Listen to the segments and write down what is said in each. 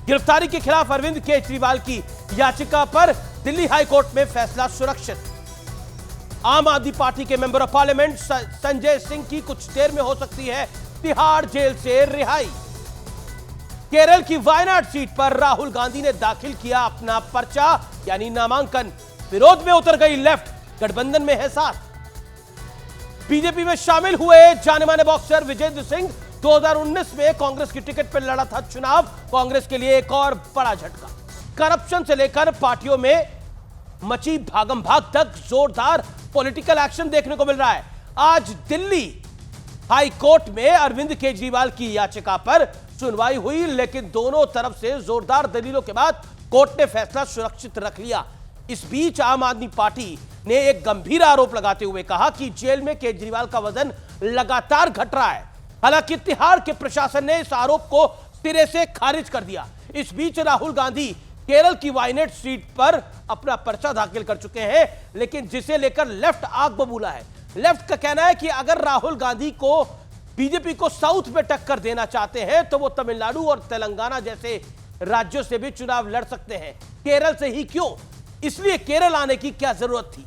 गिरफ्तारी के खिलाफ अरविंद केजरीवाल की याचिका पर दिल्ली हाईकोर्ट में फैसला सुरक्षित। आम आदमी पार्टी के member of parliament Sanjay Singh की कुछ देर में हो सकती है तिहाड़ जेल से रिहाई। केरल की वायनाड सीट पर राहुल गांधी ने दाखिल किया अपना पर्चा यानी नामांकन। विरोध में उतर गई लेफ्ट, गठबंधन में है साथ। बीजेपी में शामिल हुए जाने माने बॉक्सर विजेंद्र सिंह 2019 में कांग्रेस की टिकट पर लड़ा था चुनाव। कांग्रेस के लिए एक और बड़ा झटका। करप्शन से लेकर पार्टियों में मची भागम भाग तक जोरदार पॉलिटिकल एक्शन देखने को मिल रहा है। आज दिल्ली हाई कोर्ट में अरविंद केजरीवाल की याचिका पर सुनवाई हुई, लेकिन दोनों तरफ से जोरदार दलीलों के बाद कोर्ट ने फैसला सुरक्षित रख लिया। इस बीच आम आदमी पार्टी ने एक गंभीर आरोप लगाते हुए कहा कि जेल में केजरीवाल का वजन लगातार घट रहा है। हालांकि तिहाड़ के प्रशासन ने इस आरोप को सिरे से खारिज कर दिया। इस बीच राहुल गांधी केरल की वायनाड सीट पर अपना पर्चा दाखिल कर चुके हैं, लेकिन जिसे लेकर लेफ्ट आग बबूला है। लेफ्ट का कहना है कि अगर राहुल गांधी को बीजेपी को साउथ में टक्कर देना चाहते हैं तो वो तमिलनाडु और तेलंगाना जैसे राज्यों से भी चुनाव लड़ सकते हैं। केरल से ही क्यों? इसलिए केरल आने की क्या जरूरत थी?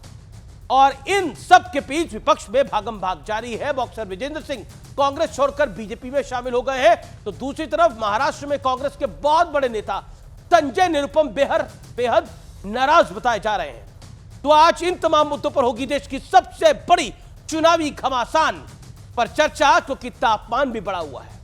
और इन सब के बीच विपक्ष में भागम भाग जारी है। बॉक्सर विजेंद्र सिंह कांग्रेस छोड़कर बीजेपी में शामिल हो गए हैं, तो दूसरी तरफ महाराष्ट्र में कांग्रेस के बहुत बड़े नेता संजय निरुपम बेहद नाराज बताए जा रहे हैं। तो आज इन तमाम मुद्दों पर होगी देश की सबसे बड़ी चुनावी घमासान पर चर्चा, क्योंकि तापमान भी बढ़ा हुआ है।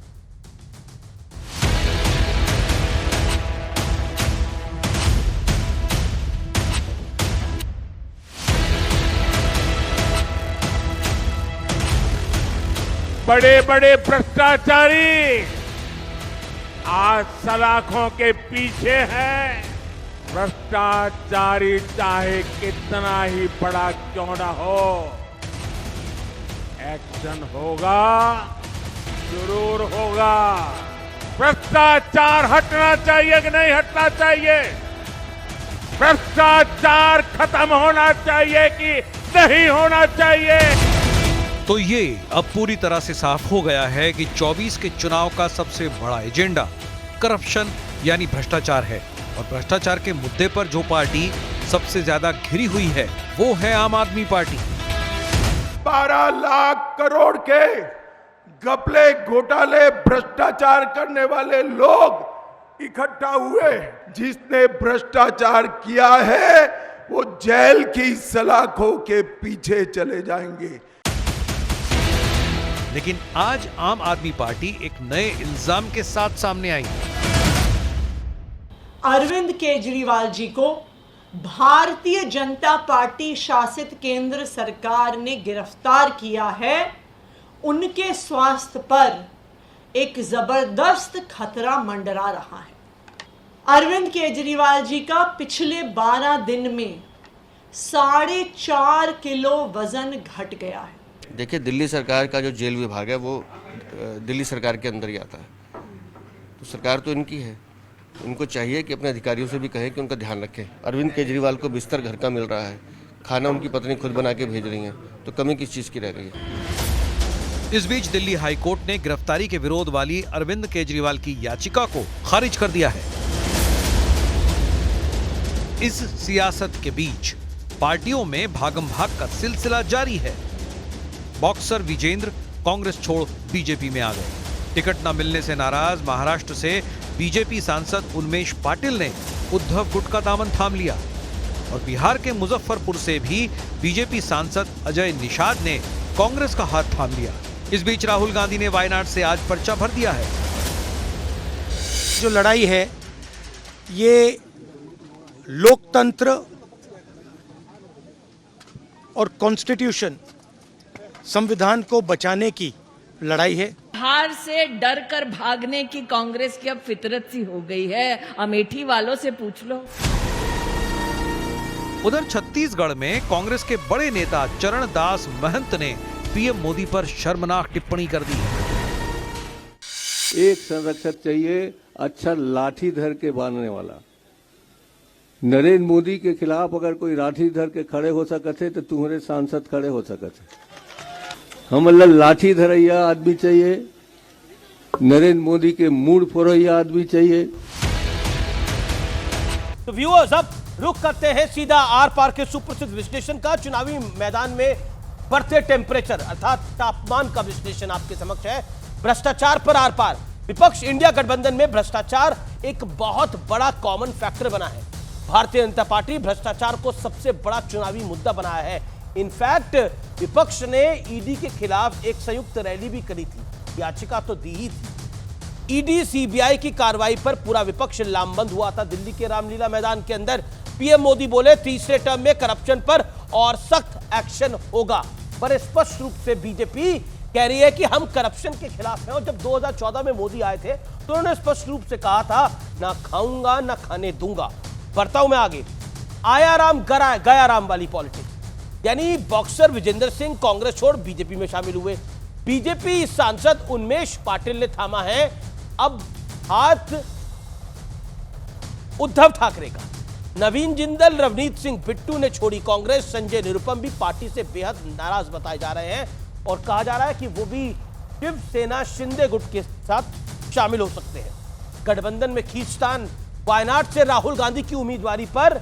बड़े बड़े भ्रष्टाचारी आज सलाखों के पीछे हैं। भ्रष्टाचारी चाहे कितना ही बड़ा क्यों ना हो, एक्शन होगा, जरूर होगा। भ्रष्टाचार हटना चाहिए कि नहीं हटना चाहिए? भ्रष्टाचार खत्म होना चाहिए कि नहीं होना चाहिए? तो ये अब पूरी तरह से साफ हो गया है कि 24 के चुनाव का सबसे बड़ा एजेंडा करप्शन यानी भ्रष्टाचार है। और भ्रष्टाचार के मुद्दे पर जो पार्टी सबसे ज्यादा घिरी हुई है वो है आम आदमी पार्टी। 12 लाख करोड़ के घपले, घोटाले, भ्रष्टाचार करने वाले लोग इकट्ठा हुए। जिसने भ्रष्टाचार किया है वो जेल की सलाखों के पीछे चले जाएंगे। लेकिन आज आम आदमी पार्टी एक नए इल्जाम के साथ सामने आई। अरविंद केजरीवाल जी को भारतीय जनता पार्टी शासित केंद्र सरकार ने गिरफ्तार किया है। उनके स्वास्थ्य पर एक जबरदस्त खतरा मंडरा रहा है। अरविंद केजरीवाल जी का पिछले 12 दिन में 4.5 किलो वजन घट गया है। देखिए, दिल्ली सरकार का जो जेल विभाग है वो दिल्ली सरकार के अंदर ही आता है, तो सरकार तो इनकी है। उनको चाहिए कि अपने अधिकारियों से भी कहें कि उनका ध्यान रखें। अरविंद केजरीवाल को बिस्तर घर का मिल रहा है, खाना उनकी पत्नी खुद बना के भेज रही हैं, तो कमी किस चीज़ की रह गई है? इस बीच दिल्ली हाई कोर्ट ने गिरफ्तारी के विरोध वाली अरविंद केजरीवाल की याचिका को खारिज कर दिया है। इस सियासत के बीच पार्टियों में भागम भाग का सिलसिला जारी है। बॉक्सर विजेंद्र कांग्रेस छोड़ बीजेपी में आ गए। टिकट न मिलने से नाराज महाराष्ट्र से बीजेपी सांसद उन्मेष पाटिल ने उद्धव गुट का दामन थाम लिया। और बिहार के मुजफ्फरपुर से भी बीजेपी सांसद अजय निषाद ने कांग्रेस का हाथ थाम लिया। इस बीच राहुल गांधी ने वायनाड से आज पर्चा भर दिया है। जो लड़ाई है ये लोकतंत्र और कॉन्स्टिट्यूशन, संविधान को बचाने की लड़ाई है। हार से डर कर भागने की कांग्रेस की अब फितरत सी हो गई है। अमेठी वालों से पूछ लो। उधर छत्तीसगढ़ में कांग्रेस के बड़े नेता चरण दास महंत ने पीएम मोदी पर शर्मनाक टिप्पणी कर दी। एक संरक्षक चाहिए, अच्छा लाठी धर के बांधने वाला। नरेंद्र मोदी के खिलाफ अगर कोई लाठी धर के खड़े हो सकते तो तुम्हारे सांसद खड़े हो सकते। हम लाठी धरैया आदमी चाहिए, नरेंद्र मोदी के मूड फोरैया आदमी चाहिए। तो व्यूअर्स, अब रुख करते हैं सीधा आर पार के सुप्रसिद्ध विश्लेषण का। चुनावी मैदान में बढ़ते टेम्परेचर अर्थात तापमान का विश्लेषण आपके समक्ष है। भ्रष्टाचार पर आर पार। विपक्ष इंडिया गठबंधन में भ्रष्टाचार एक बहुत बड़ा कॉमन फैक्टर बना है। भारतीय जनता पार्टी भ्रष्टाचार को सबसे बड़ा चुनावी मुद्दा बनाया है। इनफैक्ट विपक्ष ने ईडी के खिलाफ एक संयुक्त रैली भी करी थी, याचिका तो दी ही थी। ईडी सीबीआई की कार्रवाई पर पूरा विपक्ष लामबंद हुआ था दिल्ली के रामलीला मैदान के अंदर। पीएम मोदी बोले तीसरे टर्म में करप्शन पर और सख्त एक्शन होगा। पर स्पष्ट रूप से बीजेपी कह रही है कि हम करप्शन के खिलाफ हैं। और जब 2014 में मोदी आए थे तो उन्होंने स्पष्ट रूप से कहा था, ना खाऊंगा ना खाने दूंगा। बढ़ता हूं मैं आगे। आया राम गया राम वाली पॉलिटिक्स, यानी बॉक्सर विजेंद्र सिंह कांग्रेस छोड़ बीजेपी में शामिल हुए। बीजेपी सांसद उन्मेष पाटिल ने थामा है अब हाथ उद्धव ठाकरे का। नवीन जिंदल, रवनीत सिंह बिट्टू ने छोड़ी कांग्रेस। संजय निरुपम भी पार्टी से बेहद नाराज बताए जा रहे हैं और कहा जा रहा है कि वो भी शिवसेना शिंदे गुट के साथ शामिल हो सकते हैं। गठबंधन में खींचतान। वायनाड से राहुल गांधी की उम्मीदवारी पर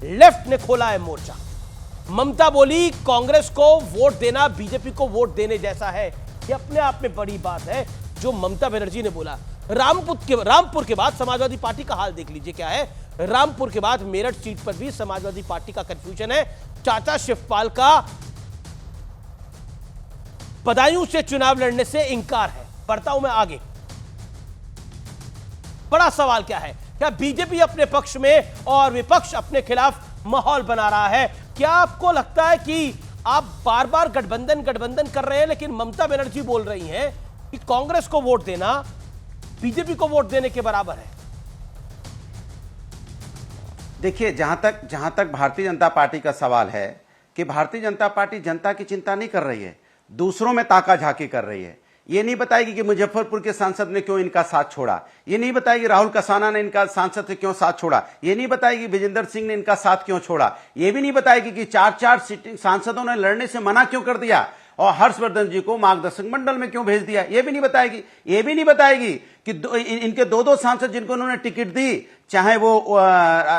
लेफ्ट ने खोला है मोर्चा। ममता बोली कांग्रेस को वोट देना बीजेपी को वोट देने जैसा है। यह अपने आप में बड़ी बात है जो ममता बनर्जी ने बोला। रामपुर के बाद समाजवादी पार्टी का हाल देख लीजिए क्या है। रामपुर के बाद मेरठ सीट पर भी समाजवादी पार्टी का कंफ्यूजन है। चाचा शिवपाल का बदायूं से चुनाव लड़ने से इंकार है। बढ़ता हूं मैं आगे। बड़ा सवाल क्या है, क्या बीजेपी अपने पक्ष में और विपक्ष अपने खिलाफ माहौल बना रहा है? क्या आपको लगता है कि आप बार बार गठबंधन कर रहे हैं, लेकिन ममता बनर्जी बोल रही हैं कि कांग्रेस को वोट देना बीजेपी को वोट देने के बराबर है? देखिए, जहां तक भारतीय जनता पार्टी का सवाल है कि भारतीय जनता पार्टी जनता की चिंता नहीं कर रही है, दूसरों में ताका झाकी कर रही है। ये नहीं बताएगी कि मुजफ्फरपुर के सांसद ने क्यों इनका साथ छोड़ा, ये नहीं बताएगी राहुल कसाना ने इनका सांसद से क्यों साथ छोड़ा, ये नहीं बताएगी विजेंद्र सिंह ने इनका साथ क्यों छोड़ा, ये भी नहीं बताएगी कि 4 सीटिंग सांसदों ने लड़ने से मना क्यों कर दिया और हर्षवर्धन जी को मार्गदर्शक मंडल में क्यों भेज दिया। ये भी नहीं बताएगी। ये भी नहीं बताएगी कि इनके दो सांसद जिनको उन्होंने टिकट दी, चाहे वो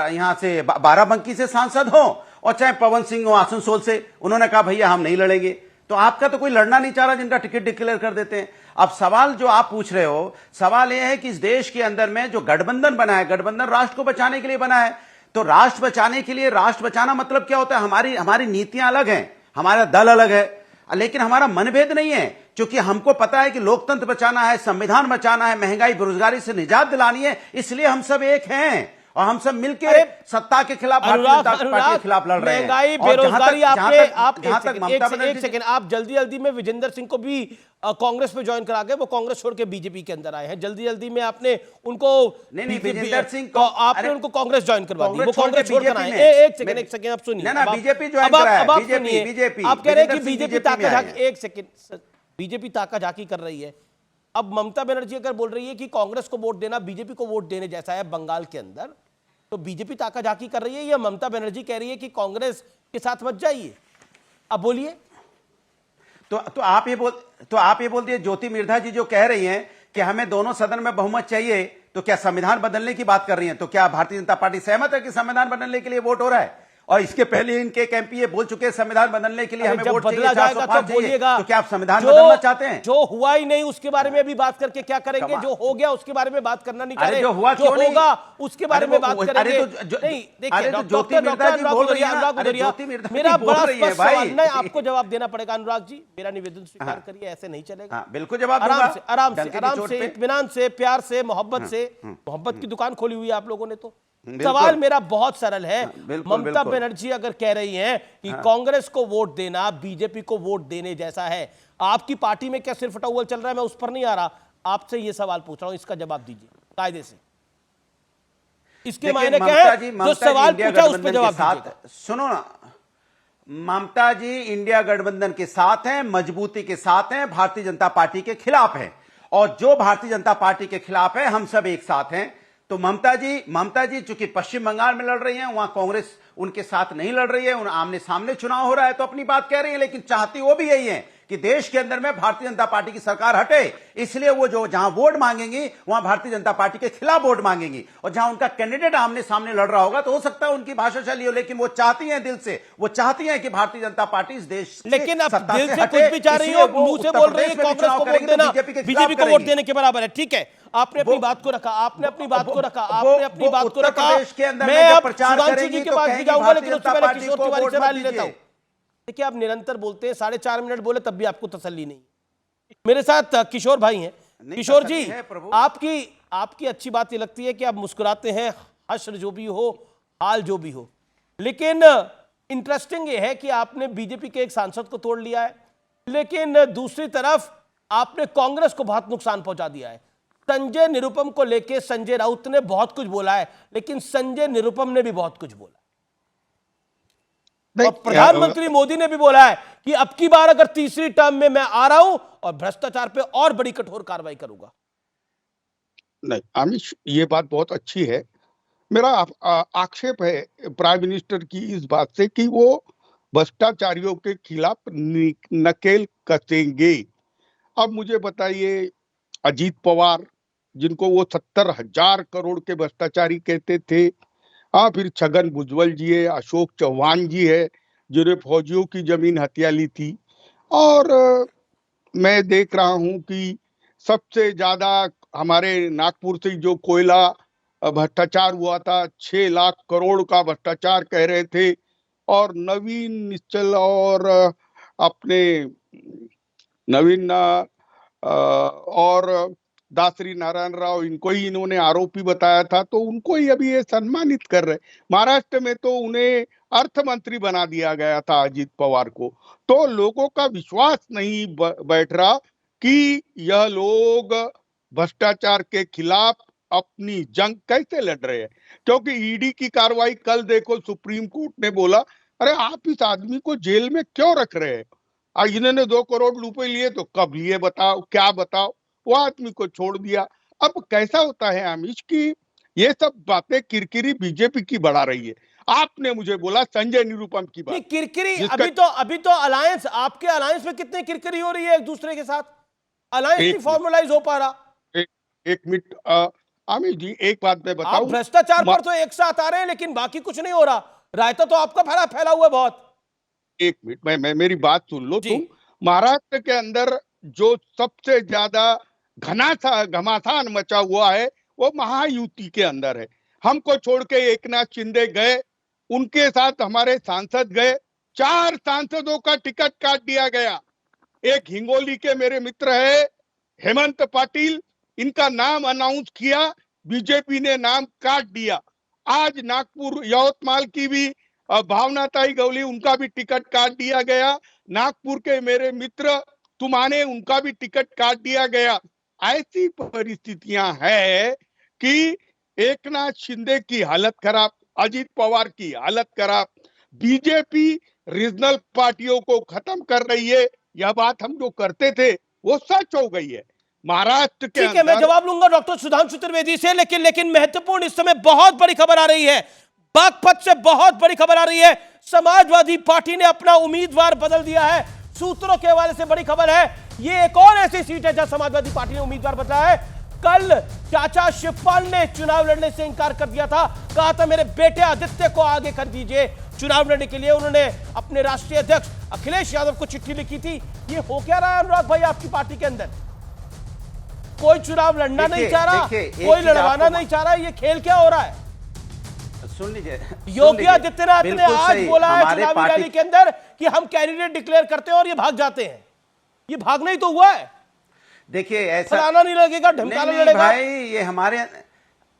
यहां से बाराबंकी से सांसद हो और चाहे पवन सिंह हो आसनसोल से, उन्होंने कहा भैया हम नहीं लड़ेंगे। तो आपका तो कोई लड़ना नहीं चाह रहा जिनका टिकट डिक्लेयर कर देते हैं। अब सवाल जो आप पूछ रहे हो, सवाल यह है कि इस देश के अंदर में जो गठबंधन बना है, गठबंधन राष्ट्र को बचाने के लिए बना है। तो राष्ट्र बचाने के लिए, राष्ट्र बचाना मतलब क्या होता है? हमारी नीतियां अलग हैं, हमारा दल अलग है, लेकिन हमारा मनभेद नहीं है। क्योंकि हमको पता है कि लोकतंत्र बचाना है, संविधान बचाना है, महंगाई बेरोजगारी से निजात दिलानी है, इसलिए हम सब एक हैं और हम सब मिलकर सत्ता के खिलाफ, भारतीय जनता पार्टी के खिलाफ लड़ रहे हैं। महंगाई बेरोजगारी एक सेकंड, आप जल्दी में विजेंद्र सिंह को भी कांग्रेस में ज्वाइन करा के वो कांग्रेस छोड़ के बीजेपी के अंदर आए हैं। जल्दी में आपने उनको विजेंद्र सिंह को आपने उनको कांग्रेस ज्वाइन करवा दी, वो कांग्रेस छोड़ कर आए। एक सेकंड आप सुनिए। बीजेपी ज्वाइन कराया, बीजेपी आप कह रहे हैं कि बीजेपी ताका झाकी, एक सेकंड, बीजेपी ताका झाकी कर रही है। अब ममता बनर्जी अगर बोल रही है कि कांग्रेस को वोट देना बीजेपी को वोट देने जैसा है बंगाल के अंदर, तो बीजेपी ताका झाकी कर रही है या ममता बनर्जी कह रही है कि कांग्रेस के साथ मत जाइए? अब बोलिए। तो आप ये बोल दिए ज्योति मिर्धा जी जो कह रही हैं कि हमें दोनों सदन में बहुमत चाहिए, तो क्या संविधान बदलने की बात कर रही हैं? तो क्या भारतीय जनता पार्टी सहमत है कि संविधान बदलने के लिए वोट हो रहा है? और इसके पहले इनके एमपी बोल चुके हैं संविधान बदलने के लिए हमें वोट चाहिए, 405 चाहिए। तो क्या आप संविधान बदलना चाहते हैं? जो हुआ ही नहीं उसके बारे में भी बात करके क्या करेंगे? जो हो गया उसके बारे में बात करना नहीं चाह रहे। जो हुआ जो होगा उसके बारे में बात करेंगे। नहीं देखिए, ज्योति मिर्धा जी बोल रही है, मेरा बड़ा स्पष्ट सवाल नहीं, आपको जवाब देना पड़ेगा। अनुराग जी, मेरा निवेदन स्वीकार करिए, ऐसे नहीं चलेगा। बिल्कुल जवाब, आराम से, इत्मीनान से, प्यार से, मोहब्बत की दुकान खोली हुई है आप लोगों ने। तो सवाल मेरा बहुत सरल है। ममता बनर्जी अगर कह रही हैं कि कांग्रेस को वोट देना बीजेपी को वोट देने जैसा है, आपकी पार्टी में क्या सिर फटाउल चल रहा है? मैं उस पर नहीं आ रहा, आपसे यह सवाल पूछ रहा हूं, इसका जवाब दीजिए कायदे से। इसके मायने क्या है? जो सवाल पूछा उस पर जवाब दीजिए। सुनो ना, ममता जी इंडिया गठबंधन के साथ हैं, मजबूती के साथ हैं, भारतीय जनता पार्टी के खिलाफ हैं, और जो भारतीय जनता पार्टी के खिलाफ है हम सब एक साथ हैं। तो ममता जी चूंकि पश्चिम बंगाल में लड़ रही हैं, वहां कांग्रेस उनके साथ नहीं लड़ रही है, उन आमने सामने चुनाव हो रहा है, तो अपनी बात कह रही है, लेकिन चाहती वो भी यही है कि देश के अंदर में भारतीय जनता पार्टी की सरकार हटे, इसलिए वो जो जहां वोट मांगेंगी वहां भारतीय जनता पार्टी के खिलाफ वोट मांगेंगी, और जहां उनका कैंडिडेट आमने सामने लड़ रहा होगा तो हो सकता है उनकी भाषा चली हो, लेकिन वो चाहती हैं दिल से, वो चाहती हैं कि भारतीय जनता पार्टी इस देश से लेकिन अब सत्ता दिल से से हटे, कुछ भी चाह रही हो, इसलिए वो मुंह से उत्तर बोल रही है प्रदेश में भी कांग्रेस चुनाव को वोट करेंगी तो देना बीजेपी के खिलाफ बीजेपी को वोट करेंगी। देने के बराबर है। ठीक है, आपने अपनी बात को रखा, आपने अपनी बात को रखा, आपने अपनी बात को उत्तर रखा। प्रदेश के अंदर में मैं जब अब प्रचार सुधांशु करेंगी जी के तो पास भी कहेंगी जाऊंगा, भारतीय लेकिन उससे जनता पहले पार्टी किशोर को तिवारी वोट से मत राय लेता दीजिए। हूं। देखिए, आप निरंतर बोलते हैं, 4.5 मिनट बोले तब भी आपको तसल्ली नहीं। मेरे साथ किशोर भाई हैं। किशोर जी, आपकी अच्छी बात ये लगती है कि आप मुस्कुराते हैं, हश्र जो भी हो, हाल जो भी हो, लेकिन इंटरेस्टिंग ये है कि आपने बीजेपी के एक सांसद को तोड़ लिया है, लेकिन दूसरी तरफ आपने कांग्रेस को बहुत नुकसान पहुंचा दिया है। संजय निरुपम को लेकर संजय राउत ने बहुत कुछ बोला है, लेकिन संजय निरुपम ने भी बहुत कुछ बोला, और प्रधानमंत्री मोदी ने भी बोला है कि अब की बार अगर तीसरी टर्म में मैं आ रहा हूं और भ्रष्टाचार पे और बड़ी कठोर कार्रवाई करूंगा। नहीं आमिष, ये बात बहुत अच्छी है। मेरा आक्षेप है प्राइम मिनिस्टर की इस बात से कि वो भ्रष्टाचारियों के खिलाफ नकेल कसेंगे। अब मुझे बताइए, अजीत पवार जिनको वो 70,000 करोड़ के भ्रष्टाचारी कहते थे, फिर छगन भुजबल जी है, अशोक चौहान जी है जिन्हें फौजियों की जमीन हथिया ली थी, और मैं देख रहा हूं कि सबसे ज्यादा हमारे नागपुर से जो कोयला भ्रष्टाचार हुआ था, 6 लाख करोड़ का भ्रष्टाचार कह रहे थे, और नवीन निश्चल और अपने नवीन और दासरी नारायण राव, इनको ही इन्होंने आरोपी बताया था, तो उनको ही अभी ये सम्मानित कर रहे। महाराष्ट्र में तो उन्हें अर्थ मंत्री बना दिया गया था अजीत पवार को। तो लोगों का विश्वास नहीं बैठ रहा कि यह लोग भ्रष्टाचार के खिलाफ अपनी जंग कैसे लड़ रहे हैं, क्योंकि ईडी की कार्रवाई कल देखो, सुप्रीम कोर्ट ने बोला अरे आप इस आदमी को जेल में क्यों रख रहे हैं, इन्होंने 2 करोड़ रुपए लिए तो कब लिए बताओ, क्या बताओ, वो आदमी को छोड़ दिया। अब कैसा होता है आमिष की ये सब बातें किरकिरी बीजेपी की बढ़ा रही है। आपने मुझे बोला संजय निरुपम की बात, किरकिरी अभी तो अलायंस, आपके अलायंस में कितने किरकिरी हो रही है एक दूसरे के साथ, अलायंस नहीं फॉर्मलाइज हो पा रहा। एक मिनट आमिष जी, एक बात मैं बताऊं, आप भ्रष्टाचार पर तो एक साथ आ रहे हैं, लेकिन बाकी कुछ नहीं हो रहा, रायता तो आपका फैला हुआ है बहुत। एक मिनट, मैं मेरी बात सुन लो तुम। महाराष्ट्र के अंदर जो सबसे ज्यादा घमासान मचा हुआ है वो महायुति के अंदर है। हमको छोड़ के एकनाथ शिंदे गए, उनके साथ हमारे सांसद गए, 4 सांसदों का टिकट काट दिया गया। एक हिंगोली के मेरे मित्र है हेमंत पाटिल, इनका नाम अनाउंस किया, बीजेपी ने नाम काट दिया। आज नागपुर यवतमाल की भी भावनाताई गवली, उनका भी टिकट काट दिया गया। नागपुर के मेरे मित्र तुमाने, उनका भी टिकट काट दिया गया। ऐसी परिस्थितियां हैं कि एकनाथ शिंदे की हालत खराब, अजीत पवार की हालत खराब, बीजेपी रीजनल पार्टियों को खत्म कर रही है। यह बात हम जो करते थे वो सच हो गई है महाराष्ट्र के ठीक है, मैं जवाब लूंगा डॉक्टर सुधांशु त्रिवेदी से, लेकिन महत्वपूर्ण इस समय बहुत बड़ी खबर आ रही है, बागपत से बहुत बड़ी खबर आ रही है। समाजवादी पार्टी ने अपना उम्मीदवार बदल दिया है। सूत्रों के हवाले से बड़ी खबर है, ये एक और ऐसी सीट है जहां समाजवादी पार्टी ने उम्मीदवार बदला है। कल चाचा शिवपाल ने चुनाव लड़ने से इनकार कर दिया था, कहा था मेरे बेटे आदित्य को आगे कर दीजिए चुनाव लड़ने के लिए। उन्होंने अपने राष्ट्रीय अध्यक्ष अखिलेश यादव को चिट्ठी लिखी थी। ये हो क्या रहा है अनुराग भाई आपकी पार्टी के अंदर? कोई चुनाव लड़ना नहीं चाह रहा, कोई लड़वाना नहीं चाह रहा, ये खेल क्या हो रहा है? सुन लीजिए, योगी आदित्यनाथ ने आज बोला है चुनावी रैली के अंदर कि हम कैंडिडेट डिक्लेयर करते हैं और ये भाग जाते हैं। ये भागना ही तो हुआ है। देखिए ऐसा फलाना नहीं लगेगा, ढमकाना लड़ेगा। भाई ये हमारे,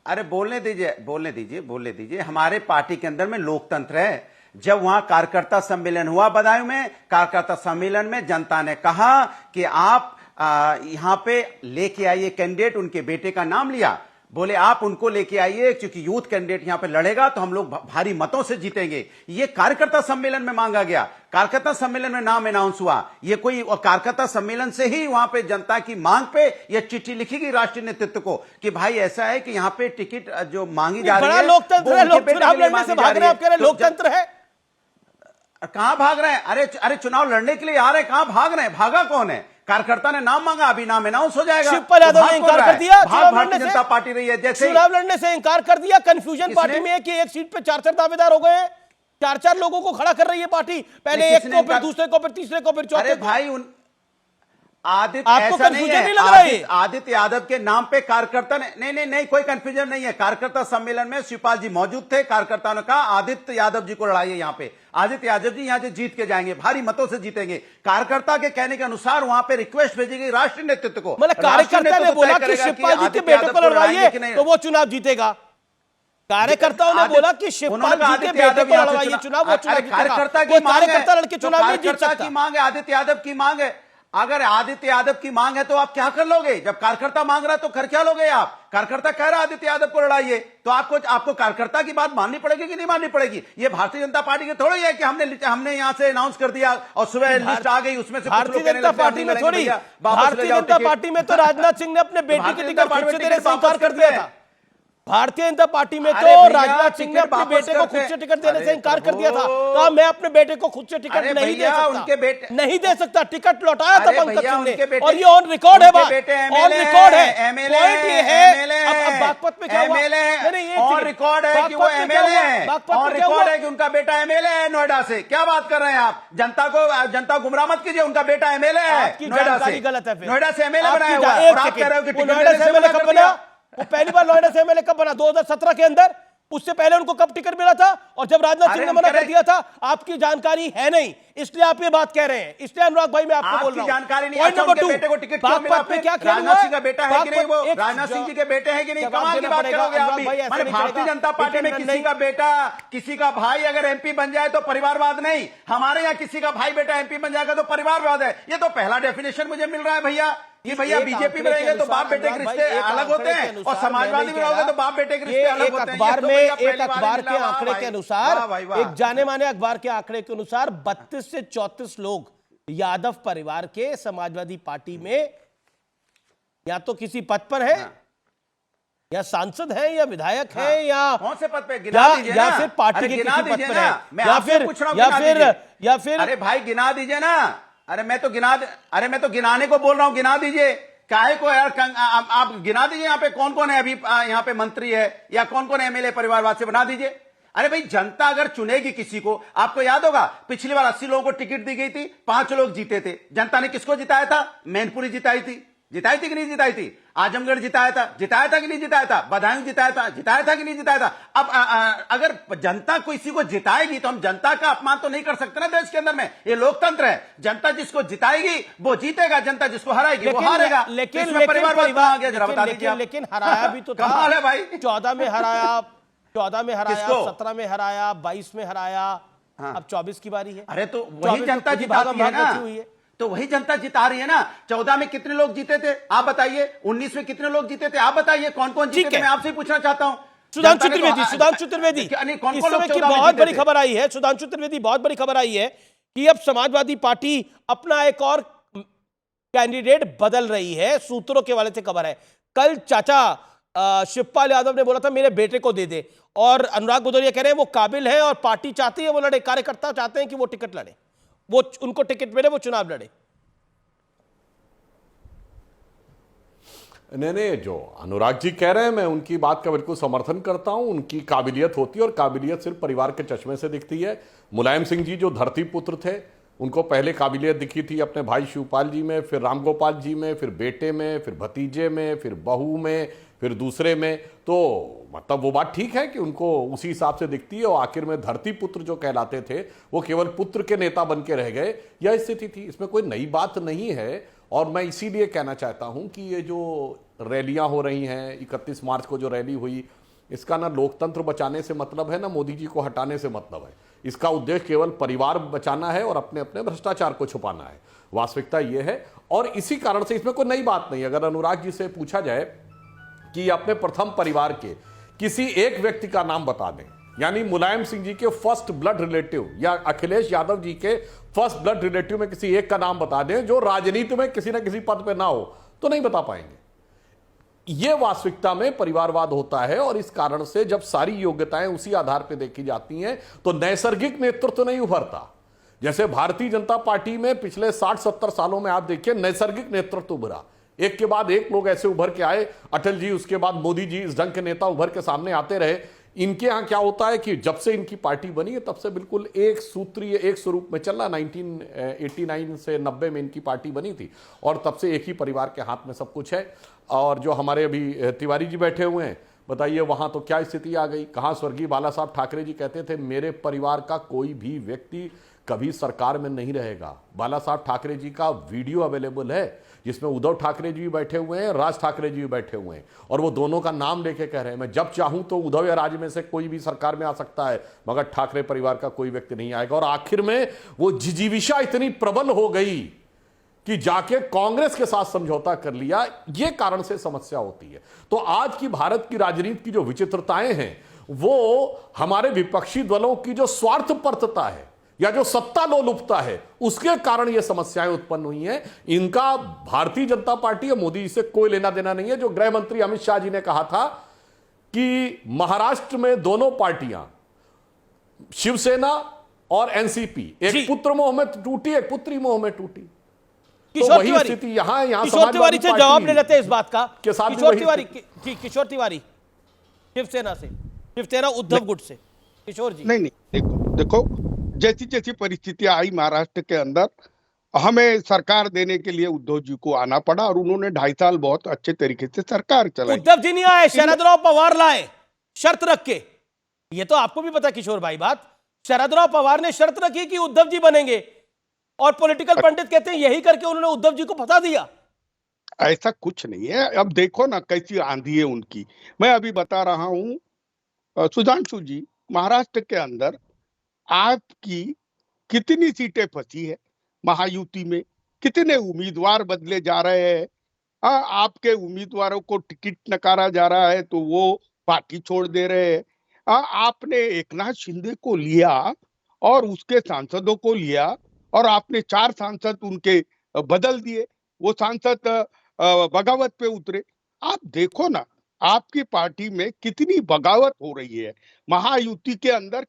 अरे बोलने दीजिए। हमारे पार्टी के अंदर में लोकतंत्र है। जब वहां कार्यकर्ता सम्मेलन हुआ बदायूं में, कार्यकर्ता सम्मेलन में जनता ने कहा कि आप यहां पे लेके आइए कैंडिडेट, उनके बेटे का नाम लिया, बोले आप उनको लेके आइए क्योंकि यूथ कैंडिडेट यहां पे लड़ेगा तो हम लोग भारी मतों से जीतेंगे। ये कार्यकर्ता सम्मेलन में मांगा गया, कार्यकर्ता सम्मेलन में नाम अनाउंस हुआ। ये कोई कार्यकर्ता सम्मेलन से ही वहां पे जनता की मांग पे यह चिट्ठी लिखी गई राष्ट्रीय नेतृत्व को कि भाई ऐसा है कि यहां पे टिकट जो मांगी जा रही है, लोकतंत्र है, लोग चुनाव लड़ने से भाग रहे हैं, आप कह रहे हैं लोकतंत्र है। कहां भाग रहे हैं? अरे अरे चुनाव लड़ने के लिए आ रहे हैं, कहां भाग रहे हैं? भागा कौन है? कार्यकर्ता ने नाम मांगा, अभी नाम अनाउंस हो जाएगा। शिवपाल यादव ने इंकार कर दिया, भारतीय जनता पार्टी रही है। जैसे चुनाव लड़ने से इंकार कर दिया। कंफ्यूजन पार्टी में है कि एक सीट पे 4-4 दावेदार हो गए हैं, 4-4 लोगों को खड़ा कर रही है पार्टी, पहले एक को, फिर दूसरे को, फिर तीसरे को, फिर चौथे को। भाई आदित्य आपको ऐसा नहीं कंफ्यूजन है। नहीं लग रहा है? आदित्य यादव के नाम पे कार्यकर्ता ने नहीं कोई कंफ्यूजन नहीं है। कार्यकर्ता सम्मेलन में शिवपाल जी मौजूद थे। कार्यकर्ताओं ने कहा आदित्य यादव जी को लड़ाइए, यहाँ पे आदित्य यादव जी यहाँ से जीत के जाएंगे, भारी मतों से जीतेंगे। कार्यकर्ता के कहने के अनुसार वहां पे रिक्वेस्ट भेजी गई राष्ट्रीय नेतृत्व को। मतलब कार्यकर्ता ने बोला कि शिवपाल जी के बेटे को लड़वाइए तो वो चुनाव जीतेगा। कार्यकर्ताओं ने बोला कि शिवपाल जी के बेटे को लड़वाइए चुनाव, वो चुनाव जीतेगा। कार्यकर्ता लड़के चुनाव नहीं जीत सकता। की मांग है, आदित्य यादव की मांग है। अगर आदित्य यादव की मांग है तो आप क्या कर लोगे? जब कार्यकर्ता मांग रहा है तो कर क्या लोगे आप? कार्यकर्ता कह रहा है आदित्य यादव को लड़ाइए, तो आपको कार्यकर्ता की बात माननी पड़ेगी कि नहीं माननी पड़ेगी? ये भारतीय जनता पार्टी की थोड़ी है कि हमने यहां से अनाउंस कर दिया और सुबह लिस्ट आ गई, उसमें से भारतीय जनता पार्टी में थोड़ी, भारतीय जनता पार्टी में तो राजनाथ सिंह ने अपने बेटे की टिकट खुद से देने से इंकार कर दिया था। भारतीय जनता पार्टी में तो राजनाथ सिंह ने अपने बेटे को खुद से टिकट देने से इंकार कर दिया था। कहा मैं अपने बेटे को खुद से टिकट नहीं दे सकता, उनके बेटे नहीं दे सकता। टिकट लौटाया था पंकज सिंह ने, और ये ऑन रिकॉर्ड है, बात ऑन रिकॉर्ड है। पॉइंट ये है, अब बागपत में क्या हुआ? ऑन रिकॉर्ड है कि वो एमएलए है, ऑन रिकॉर्ड है कि उनका बेटा एमएलए है नोएडा से। क्या बात कर रहे हैं आप? जनता गुमराह मत कीजिए, उनका बेटा एमएलए है नोएडा से। गलत है, नोएडा से एमएलए बनाया हुआ है, और आप कह रहे हो कि नोएडा से एमएलए कब बना? वो पहली बार नोएडा से एमएलए कब बना? 2017 के अंदर। उससे पहले उनको कब टिकट मिला था? और जब राजनाथ सिंह ने मना कर दिया था? आपकी जानकारी है नहीं, इसलिए आप ये बात कह रहे हैं। इसलिए अनुराग भाई मैं आपको बोल रहा हूं, जानकारी नहीं। पॉइंट नंबर 2, बेटे को टिकट क्यों मिला? में क्या राजनाथ सिंह का बेटा है कि नहीं? वो राजनाथ सिंह जी के बेटे हैं कि नहीं? कमाल की बात करोगे आप भी। भारतीय जनता पार्टी में किसी का बेटा, किसी का भाई अगर एमपी बन जाए तो परिवारवाद नहीं। हमारे यहाँ किसी का भाई बेटा एमपी बन जाएगा तो परिवारवाद है। ये तो पहला डेफिनेशन मुझे मिल रहा है भैया। कि भैया बीजेपी में रहेंगे तो बाप बेटे के रिश्ते अलग होते हैं, और समाजवादी में रहोगे तो बाप बेटे के रिश्ते अलग होते हैं। अखबार में एक अखबार के आंकड़े के अनुसार, एक जाने माने अखबार के आंकड़े के अनुसार 32 से 34 लोग यादव परिवार के समाजवादी पार्टी में या तो किसी पद पर है, या सांसद है, या विधायक है, या कौन से पद पे या फिर पार्टी के किसी पद पर है, या फिर अरे भाई गिना दीजिए ना। अरे मैं तो गिनाने को बोल रहा हूं, गिना दीजिए। काहे को यार, आप गिना दीजिए यहाँ पे कौन कौन है अभी यहाँ पे मंत्री है, या कौन कौन एमएलए परिवारवाद से बना दीजिए। अरे भाई जनता अगर चुनेगी किसी को, आपको याद होगा पिछली बार 80 लोगों को टिकट दी गई थी, 5 लोग जीते थे। जनता ने किसको जिताया था? मैनपुरी जिताई थी कि नहीं जिताई थी? आजमगढ़ जिताया था कि नहीं जिताया था? बदायूं जिताया था कि नहीं जिताया था? अब अगर जनता किसी को जिताएगी तो हम जनता का अपमान तो नहीं कर सकते ना देश के अंदर में। ये लोकतंत्र है, जनता जिसको जिताएगी वो जीतेगा, जनता जिसको हराएगी वो हारेगा। लेकिन हराया भी तो था। कमाल है भाई। 14 में हराया, 17 में हराया, 22 में हराया, अब 24 की बारी है। अरे तो वही जनता जिताती है ना, तो वही जनता जिता रही है ना। 14 में कितने लोग जीते थे आप बताइए? 19 में कितने लोग जीते थे आप बताइए? कौन कौन जीते थे मैं आपसे पूछना चाहता हूं। सुधांशु त्रिवेदी इस समय की बहुत बड़ी खबर आई है। सुधांशु त्रिवेदी बहुत बड़ी खबर आई है कि अब समाजवादी पार्टी अपना एक और कैंडिडेट बदल रही है। सूत्रों के वाले से खबर है, कल चाचा शिवपाल यादव ने बोला था मेरे बेटे को दे दे, और अनुराग भदौरिया कह रहे हैं वो काबिल है और पार्टी चाहती है वो लड़े, कार्यकर्ता चाहते हैं कि वो टिकट लड़े, वो उनको टिकट मिले, वो चुनाव लड़े। नहीं, जो अनुराग जी कह रहे हैं मैं उनकी बात का बिल्कुल समर्थन करता हूं। उनकी काबिलियत होती है, और काबिलियत सिर्फ परिवार के चश्मे से दिखती है। मुलायम सिंह जी जो धरती पुत्र थे, उनको पहले काबिलियत दिखी थी अपने भाई शिवपाल जी में, फिर रामगोपाल जी में, फिर बेटे में, फिर भतीजे में, फिर बहू में, फिर दूसरे में। तो मतलब वो बात ठीक है कि उनको उसी हिसाब से दिखती है, और आखिर में धरती पुत्र जो कहलाते थे वो केवल पुत्र के नेता बन के रह गए। यह स्थिति थी, इसमें कोई नई बात नहीं है। और मैं इसीलिए कहना चाहता हूं कि ये जो रैलियां हो रही हैं, 31 मार्च को जो रैली हुई, इसका ना लोकतंत्र बचाने से मतलब है, ना मोदी जी को हटाने से मतलब है। इसका उद्देश्य केवल परिवार बचाना है और अपने अपने भ्रष्टाचार को छुपाना है। वास्तविकता यह है, और इसी कारण से इसमें कोई नई बात नहीं। अगर अनुराग जी से पूछा जाए कि अपने प्रथम परिवार के किसी एक व्यक्ति का नाम बता दें, यानी मुलायम सिंह जी के फर्स्ट ब्लड रिलेटिव या अखिलेश यादव जी के फर्स्ट ब्लड रिलेटिव में किसी एक का नाम बता दें जो राजनीति में किसी न किसी पद पर ना हो, तो नहीं बता पाएंगे। यह वास्तविकता में परिवारवाद होता है, और इस कारण से जब सारी योग्यताएं उसी आधार पर देखी जाती हैं तो नैसर्गिक नेतृत्व नहीं उभरता। जैसे भारतीय जनता पार्टी में पिछले 60-70 सालों में आप देखिए नैसर्गिक नेतृत्व उभरा, एक के बाद एक लोग ऐसे उभर के आए, अटल जी, उसके बाद मोदी जी, इस ढंग के नेता उभर के सामने आते रहे। इनके यहां क्या होता है कि जब से इनकी पार्टी बनी है तब से बिल्कुल एक सूत्रीय, एक स्वरूप में चल रहा। 1989 से 90 में इनकी पार्टी बनी थी और तब से एक ही परिवार के हाथ में सब कुछ है। और जो हमारे अभी तिवारी जी बैठे हुए हैं, बताइए वहां तो क्या स्थिति आ गई। कहां स्वर्गीय बाला साहब ठाकरे जी कहते थे मेरे परिवार का कोई भी व्यक्ति कभी सरकार में नहीं रहेगा। बाला साहब ठाकरे जी का वीडियो अवेलेबल है जिसमें उद्धव ठाकरे जी भी बैठे हुए हैं, राज ठाकरे जी भी बैठे हुए हैं और वो दोनों का नाम लेके कह रहे हैं मैं जब चाहूं तो उद्धव या राज में से कोई भी सरकार में आ सकता है, मगर ठाकरे परिवार का कोई व्यक्ति नहीं आएगा। और आखिर में वो जिजीविषा इतनी प्रबल हो गई कि जाके कांग्रेस के साथ समझौता कर लिया। ये कारण से समस्या होती है। तो आज की भारत की राजनीति की जो विचित्रताएं हैं वो हमारे विपक्षी दलों की जो स्वार्थपरता है या जो सत्ता लोलुपता है उसके कारण ये समस्याएं उत्पन्न हुई हैं। इनका भारतीय जनता पार्टी और मोदी जी से कोई लेना देना नहीं है। जो गृह मंत्री अमित शाह जी ने कहा था कि महाराष्ट्र में दोनों पार्टियां शिवसेना और एनसीपी एक पुत्र मोह में टूटी, एक पुत्री मोह में टूटी। तो वही स्थिति यहां किशोर तिवारी से जवाब ले लेते हैं इस बात का के साथ। किशोर तिवारी जी, किशोर तिवारी शिवसेना से, शिवसेना उद्धव गुट से। किशोर जी नहीं, देखो जैसी जैसी परिस्थितियां आई महाराष्ट्र के अंदर, हमें सरकार देने के लिए उद्धव जी को आना पड़ा और उन्होंने 2.5 साल बहुत अच्छे तरीके से सरकार चलाई। उद्धव जी नहीं आए, शरदराव पवार लाए शर्त रख के। ये तो आपको भी पता किशोर भाई बात, शरदराव पवार ने शर्त रखी कि उद्धव जी बनेंगे और पॉलिटिकल पंडित कहते हैं यही करके उन्होंने उद्धव जी को फंसा दिया। ऐसा कुछ नहीं है। अब देखो ना कैसी आंधी है उनकी। मैं अभी बता रहा हूं सुधांशु जी, महाराष्ट्र के अंदर आपकी कितनी सीटें फंसी है महायुति में, कितने उम्मीदवार बदले जा रहे हैं। आपके उम्मीदवारों को टिकट नकारा जा रहा है तो वो पार्टी छोड़ दे रहे हैं। आपने एकनाथ शिंदे को लिया और उसके सांसदों को लिया और आपने 4 सांसद उनके बदल दिए, वो सांसद बगावत पे उतरे। आप देखो ना आपकी पार्टी में कितनी बगावत हो रही है, महायुति के अंदर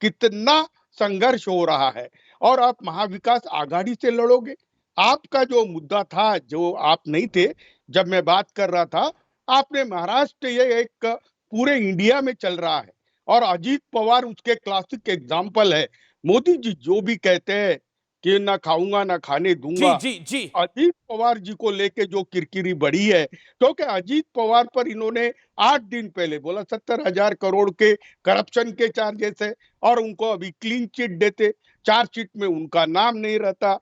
कितना संघर्ष हो रहा है और आप महाविकास आघाड़ी से लड़ोगे। आपका जो मुद्दा था, जो आप नहीं थे जब मैं बात कर रहा था, आपने महाराष्ट्र ये एक पूरे इंडिया में चल रहा है और अजीत पवार उसके क्लासिक एग्जाम्पल है। मोदी जी जो भी कहते हैं कि ना खाऊंगा ना खाने दूंगा, जी। अजीत पवार जी को लेके जो किरकिरी बढ़ी है, क्योंकि अजीत पवार पर इन्होंने 8 दिन पहले बोला 70,000 करोड़ के करप्शन के चार्जेस है और उनको अभी क्लीन चिट देते, चार्जशीट में उनका नाम नहीं रहता।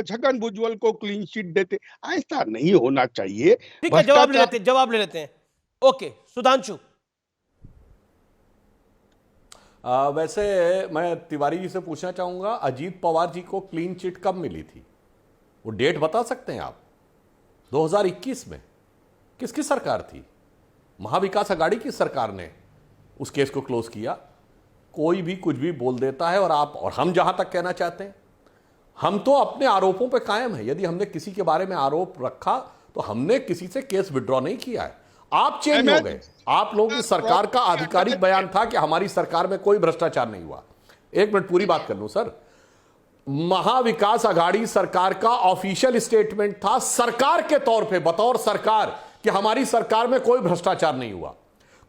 छगन भुजबल को क्लीन चिट देते। ऐसा नहीं होना चाहिए। ठीक है, जवाब ले लेते हैं। ओके सुधांशु। वैसे मैं तिवारी जी से पूछना चाहूंगा, अजीत पवार जी को क्लीन चिट कब मिली थी? वो डेट बता सकते हैं आप? 2021 में किसकी सरकार थी? महाविकास आघाड़ी की सरकार ने उस केस को क्लोज किया। कोई भी कुछ भी बोल देता है और हम जहां तक कहना चाहते हैं, हम तो अपने आरोपों पे कायम है। यदि हमने किसी के बारे में आरोप रखा तो हमने किसी से केस विड्रॉ नहीं किया है। आप चेंज हो गए। आप लोगों की सरकार का आधिकारिक बयान था कि हमारी सरकार में कोई भ्रष्टाचार नहीं हुआ। 1 मिनट पूरी बात कर लूं सर। महाविकास आघाड़ी सरकार का ऑफिशियल स्टेटमेंट था सरकार के तौर पे, बतौर सरकार, कि हमारी सरकार में कोई भ्रष्टाचार नहीं हुआ।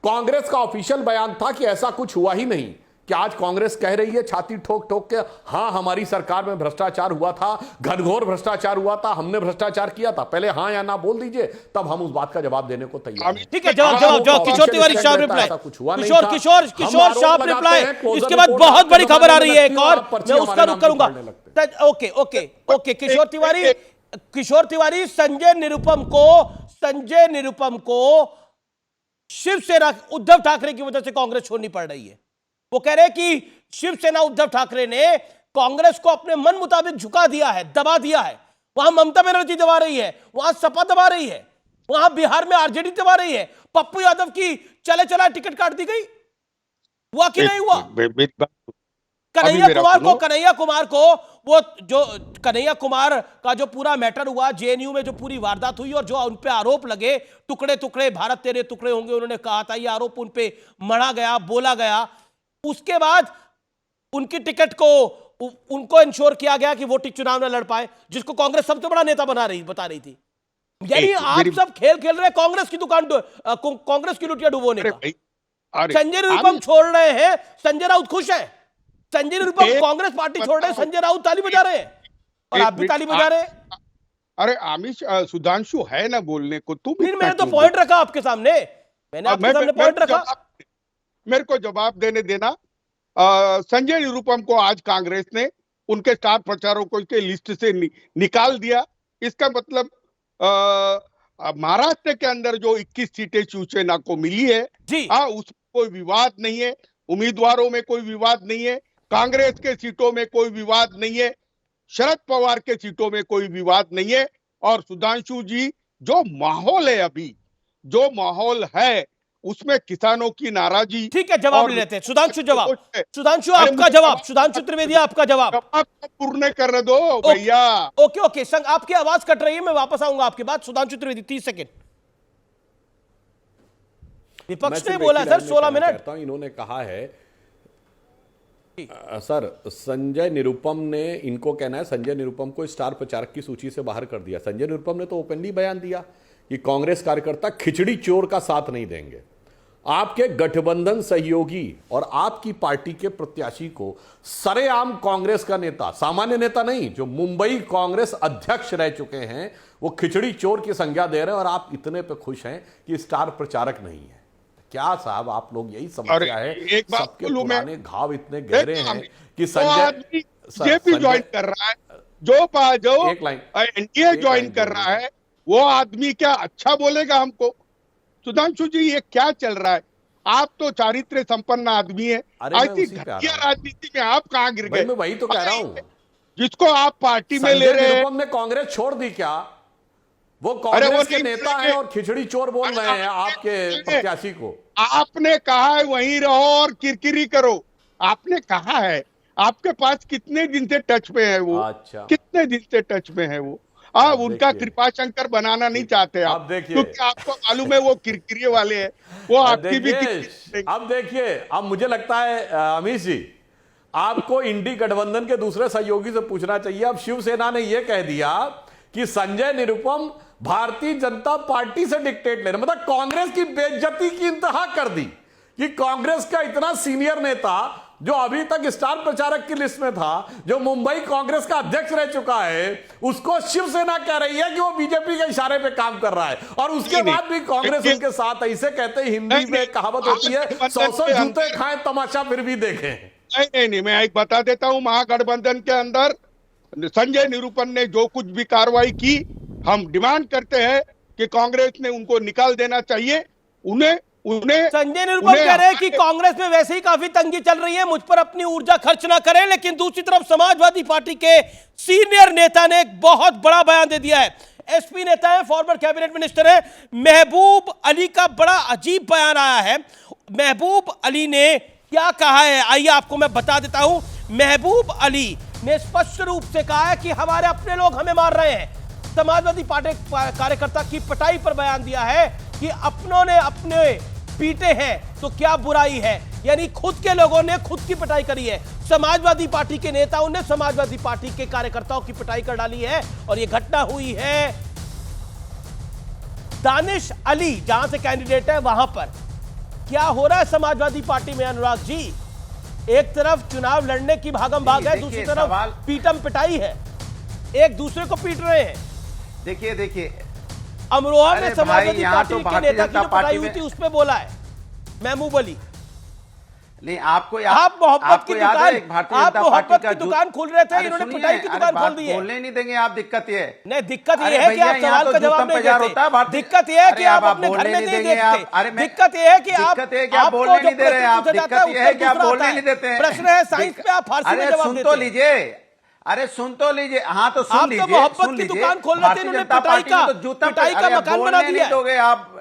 कांग्रेस का ऑफिशियल बयान था कि ऐसा कुछ हुआ ही नहीं। कि आज कांग्रेस कह रही है छाती ठोक ठोक के, हां हमारी सरकार में भ्रष्टाचार हुआ था, घनघोर भ्रष्टाचार हुआ था, हमने भ्रष्टाचार किया था। पहले हां या ना बोल दीजिए, तब हम उस बात का जवाब देने को तैयार हैं। ठीक है, जवाब किशोर तिवारी शाह रिप्लाई। किशोर शाह रिप्लाई। इसके बाद बहुत बड़ी खबर आ रही है एक और, मैं उसका रुख करूंगा। ओके किशोर तिवारी संजय निरुपम को शिवसेना उद्धव ठाकरे की वजह से कांग्रेस छोड़नी पड़ रही है। वो कह रहे हैं कि शिवसेना उद्धव ठाकरे ने कांग्रेस को अपने मन मुताबिक झुका दिया है, दबा दिया है। वहां ममता बनर्जी दबा रही है, वहां सपा दबा रही है, वहां बिहार में आरजेडी दबा रही है, पप्पू यादव की चला टिकट काट दी गई। हुआ कि नहीं हुआ? कन्हैया कुमार का जो पूरा मैटर हुआ, जेएनयू में जो पूरी वारदात हुई और जो उन पे आरोप लगे, टुकड़े टुकड़े भारत तेरे टुकड़े होंगे, उन्होंने कहा था, ये आरोप उन पे मढ़ा गया, बोला गया। उसके बाद उनकी टिकट को उनको इंश्योर किया गया कि वो चुनाव न लड़ पाए, जिसको कांग्रेस सबसे बड़ा नेता बता रही थी। यानी आप सब खेल खेल रहे हैं कांग्रेस की दुकान, कांग्रेस की लुटिया डुबोने का। संजय निरुपम छोड़ रहे हैं, संजय राउत खुश है। संजय निरुपम कांग्रेस पार्टी छोड़ रहे हैं, संजय राउत ताली बजा रहे हैं और आप भी ताली बजा रहे हैं। अरे आमिष, सुधांशु है ना बोलने को, तुम मैंने तो पॉइंट रखा आपके सामने, मैंने आपके सामने पॉइंट रखा। मेरे को जवाब देना। संजय निरुपम को आज कांग्रेस ने उनके स्टार प्रचारकों के लिस्ट से निकाल दिया। इसका मतलब महाराष्ट्र के अंदर जो 21 सीटें शिवसेना को मिली है, उसमें कोई विवाद नहीं है, उम्मीदवारों में कोई विवाद नहीं है, कांग्रेस के सीटों में कोई विवाद नहीं है, शरद पवार के सीटों में कोई विवाद नहीं है। और सुधांशु जी, जो माहौल है अभी, जो माहौल है उसमें किसानों की नाराजगी। ठीक है, जवाब ले लेते हैं। सुधांशु आपका जवाब, सुधांशु त्रिवेदी आपका जवाब पूर्ण कर दो भैया। ओके संग, आपकी आवाज कट रही है, मैं वापस आऊंगा आपके बाद। सुधांशु त्रिवेदी 30 सेकंड। विपक्ष ने बोला सर 16 मिनट। इन्होंने कहा है सर, संजय निरुपम ने, इनको कहना है संजय निरुपम को स्टार प्रचारक की सूची से बाहर कर दिया। संजय निरुपम ने तो ओपनली बयान दिया कि कांग्रेस कार्यकर्ता खिचड़ी चोर का साथ नहीं देंगे। आपके गठबंधन सहयोगी और आपकी पार्टी के प्रत्याशी को सरेआम कांग्रेस का नेता, सामान्य नेता नहीं, जो मुंबई कांग्रेस अध्यक्ष रह चुके हैं, वो खिचड़ी चोर की संज्ञा दे रहे हैं और आप इतने पे खुश हैं कि स्टार प्रचारक नहीं है। क्या साहब, आप लोग यही समस्या है, सबके पुराने घाव इतने गहरे हैं कि संजय बीजेपी ज्वाइन कर रहा है, जो एनडीए ज्वाइन कर रहा है, वो आदमी क्या अच्छा बोलेगा हमको? सुधांशु जी, ये क्या चल रहा है? आप तो चारित्र्य संपन्न आदमी है, ऐसी घटिया राजनीति में आप कहां गिर गए? मैं वही तो कह रहा हूं, जिसको आप पार्टी में ले रहे हैं। ने कांग्रेस छोड़ दी क्या? वो कांग्रेस के नेता हैं और खिचड़ी चोर बोल रहे हैं आपके प्रत्याशी को। आपने कहा है वहीं रहो और किरकिरी करो, आपने कहा है। आपके पास कितने दिन से टच में है वो? अच्छा, कितने दिन से टच में है वो? आप उनका कृपा शंकर बनाना नहीं चाहते आप, क्योंकि आपको मालूम है वो किरकिरे वाले हैं, वो आपकी भी। अब देखिए, अब मुझे लगता है अमीश जी, आपको इंडी गठबंधन के दूसरे सहयोगी से पूछना चाहिए। अब शिवसेना ने यह कह दिया कि संजय निरुपम भारतीय जनता पार्टी से डिक्टेट ले रहे, मतलब कांग्रेस की बेइज्जती की इंतहा कर दी कि कांग्रेस का इतना सीनियर नेता जो अभी तक स्टार प्रचारक की लिस्ट में था, जो मुंबई कांग्रेस का अध्यक्ष रह चुका है, उसको शिवसेना कह रही है कि वो बीजेपी के इशारे पे काम कर रहा है। और उसके बाद भी कांग्रेस उनके साथ, ऐसे कहते हैं, हिंदी में कहावत होती है, 100 जूते खाएं तमाशा फिर भी देखें। नहीं, मैं एक बता देता हूं, महागठबंधन के अंदर संजय निरुपम ने जो कुछ भी कार्रवाई की, हम डिमांड करते हैं कि कांग्रेस ने उनको निकाल देना चाहिए। उन्हें संजय निरुपम कह रहे हैं कि कांग्रेस में वैसे ही काफी तंगी चल रही है, मुझ पर अपनी ऊर्जा खर्च ना करें। लेकिन दूसरी तरफ समाजवादी पार्टी के सीनियर नेता ने एक बहुत बड़ा बयान दे दिया है। एसपी नेता है, फॉर्मर कैबिनेट मिनिस्टर है, महबूब अली का बड़ा अजीब बयान आया है। महबूब अली ने क्या कहा है, आइए आपको मैं बता देता हूं। महबूब अली ने स्पष्ट रूप से कहा है कि हमारे अपने लोग हमें मार रहे हैं। समाजवादी पार्टी कार्यकर्ता की पिटाई पर बयान दिया है कि अपनों ने अपने पीटे हैं तो क्या बुराई है, यानी खुद के लोगों ने खुद की पिटाई करी है। समाजवादी पार्टी के नेताओं ने समाजवादी पार्टी के कार्यकर्ताओं की पिटाई कर डाली है। और यह घटना हुई है दानिश अली, जहां से कैंडिडेट है वहां पर। क्या हो रहा है समाजवादी पार्टी में अनुराग जी? एक तरफ चुनाव लड़ने की भागम भाग है, दूसरी तरफ पीटम पिटाई है, एक दूसरे को पीट रहे हैं। देखिए अमरोहा में समाजवादी पार्टी के नेता की जो पिटाई हुई थी उस पे बोला है महबूब अली। नहीं, आपको आप मोहब्बत की दुकान, आप मोहब्बत की दुकान खोल रहे थे, इन्होंने पिटाई की दुकान खोल दी है। बोलने नहीं देंगे आप, दिक्कत ये नहीं, दिक्कत ये है कि आप सवाल का जवाब नहीं देते। दिक्कत ये है कि आप अपने घर में नहीं देखते। दिक्कत ये है कि आप बोलने नहीं दे रहे हैं। दिक्कत ये है कि आप बोलने नहीं देते। प्रश्न है साइंस पे, आप फारसी में जवाब देते। अरे सुन तो लीजिए। हाँ तो सुन लीजिए। मोहब्बत की दुकान खोल रहे थे, इन्होंने पिटाई का मकान बना दिया। दोगे आप?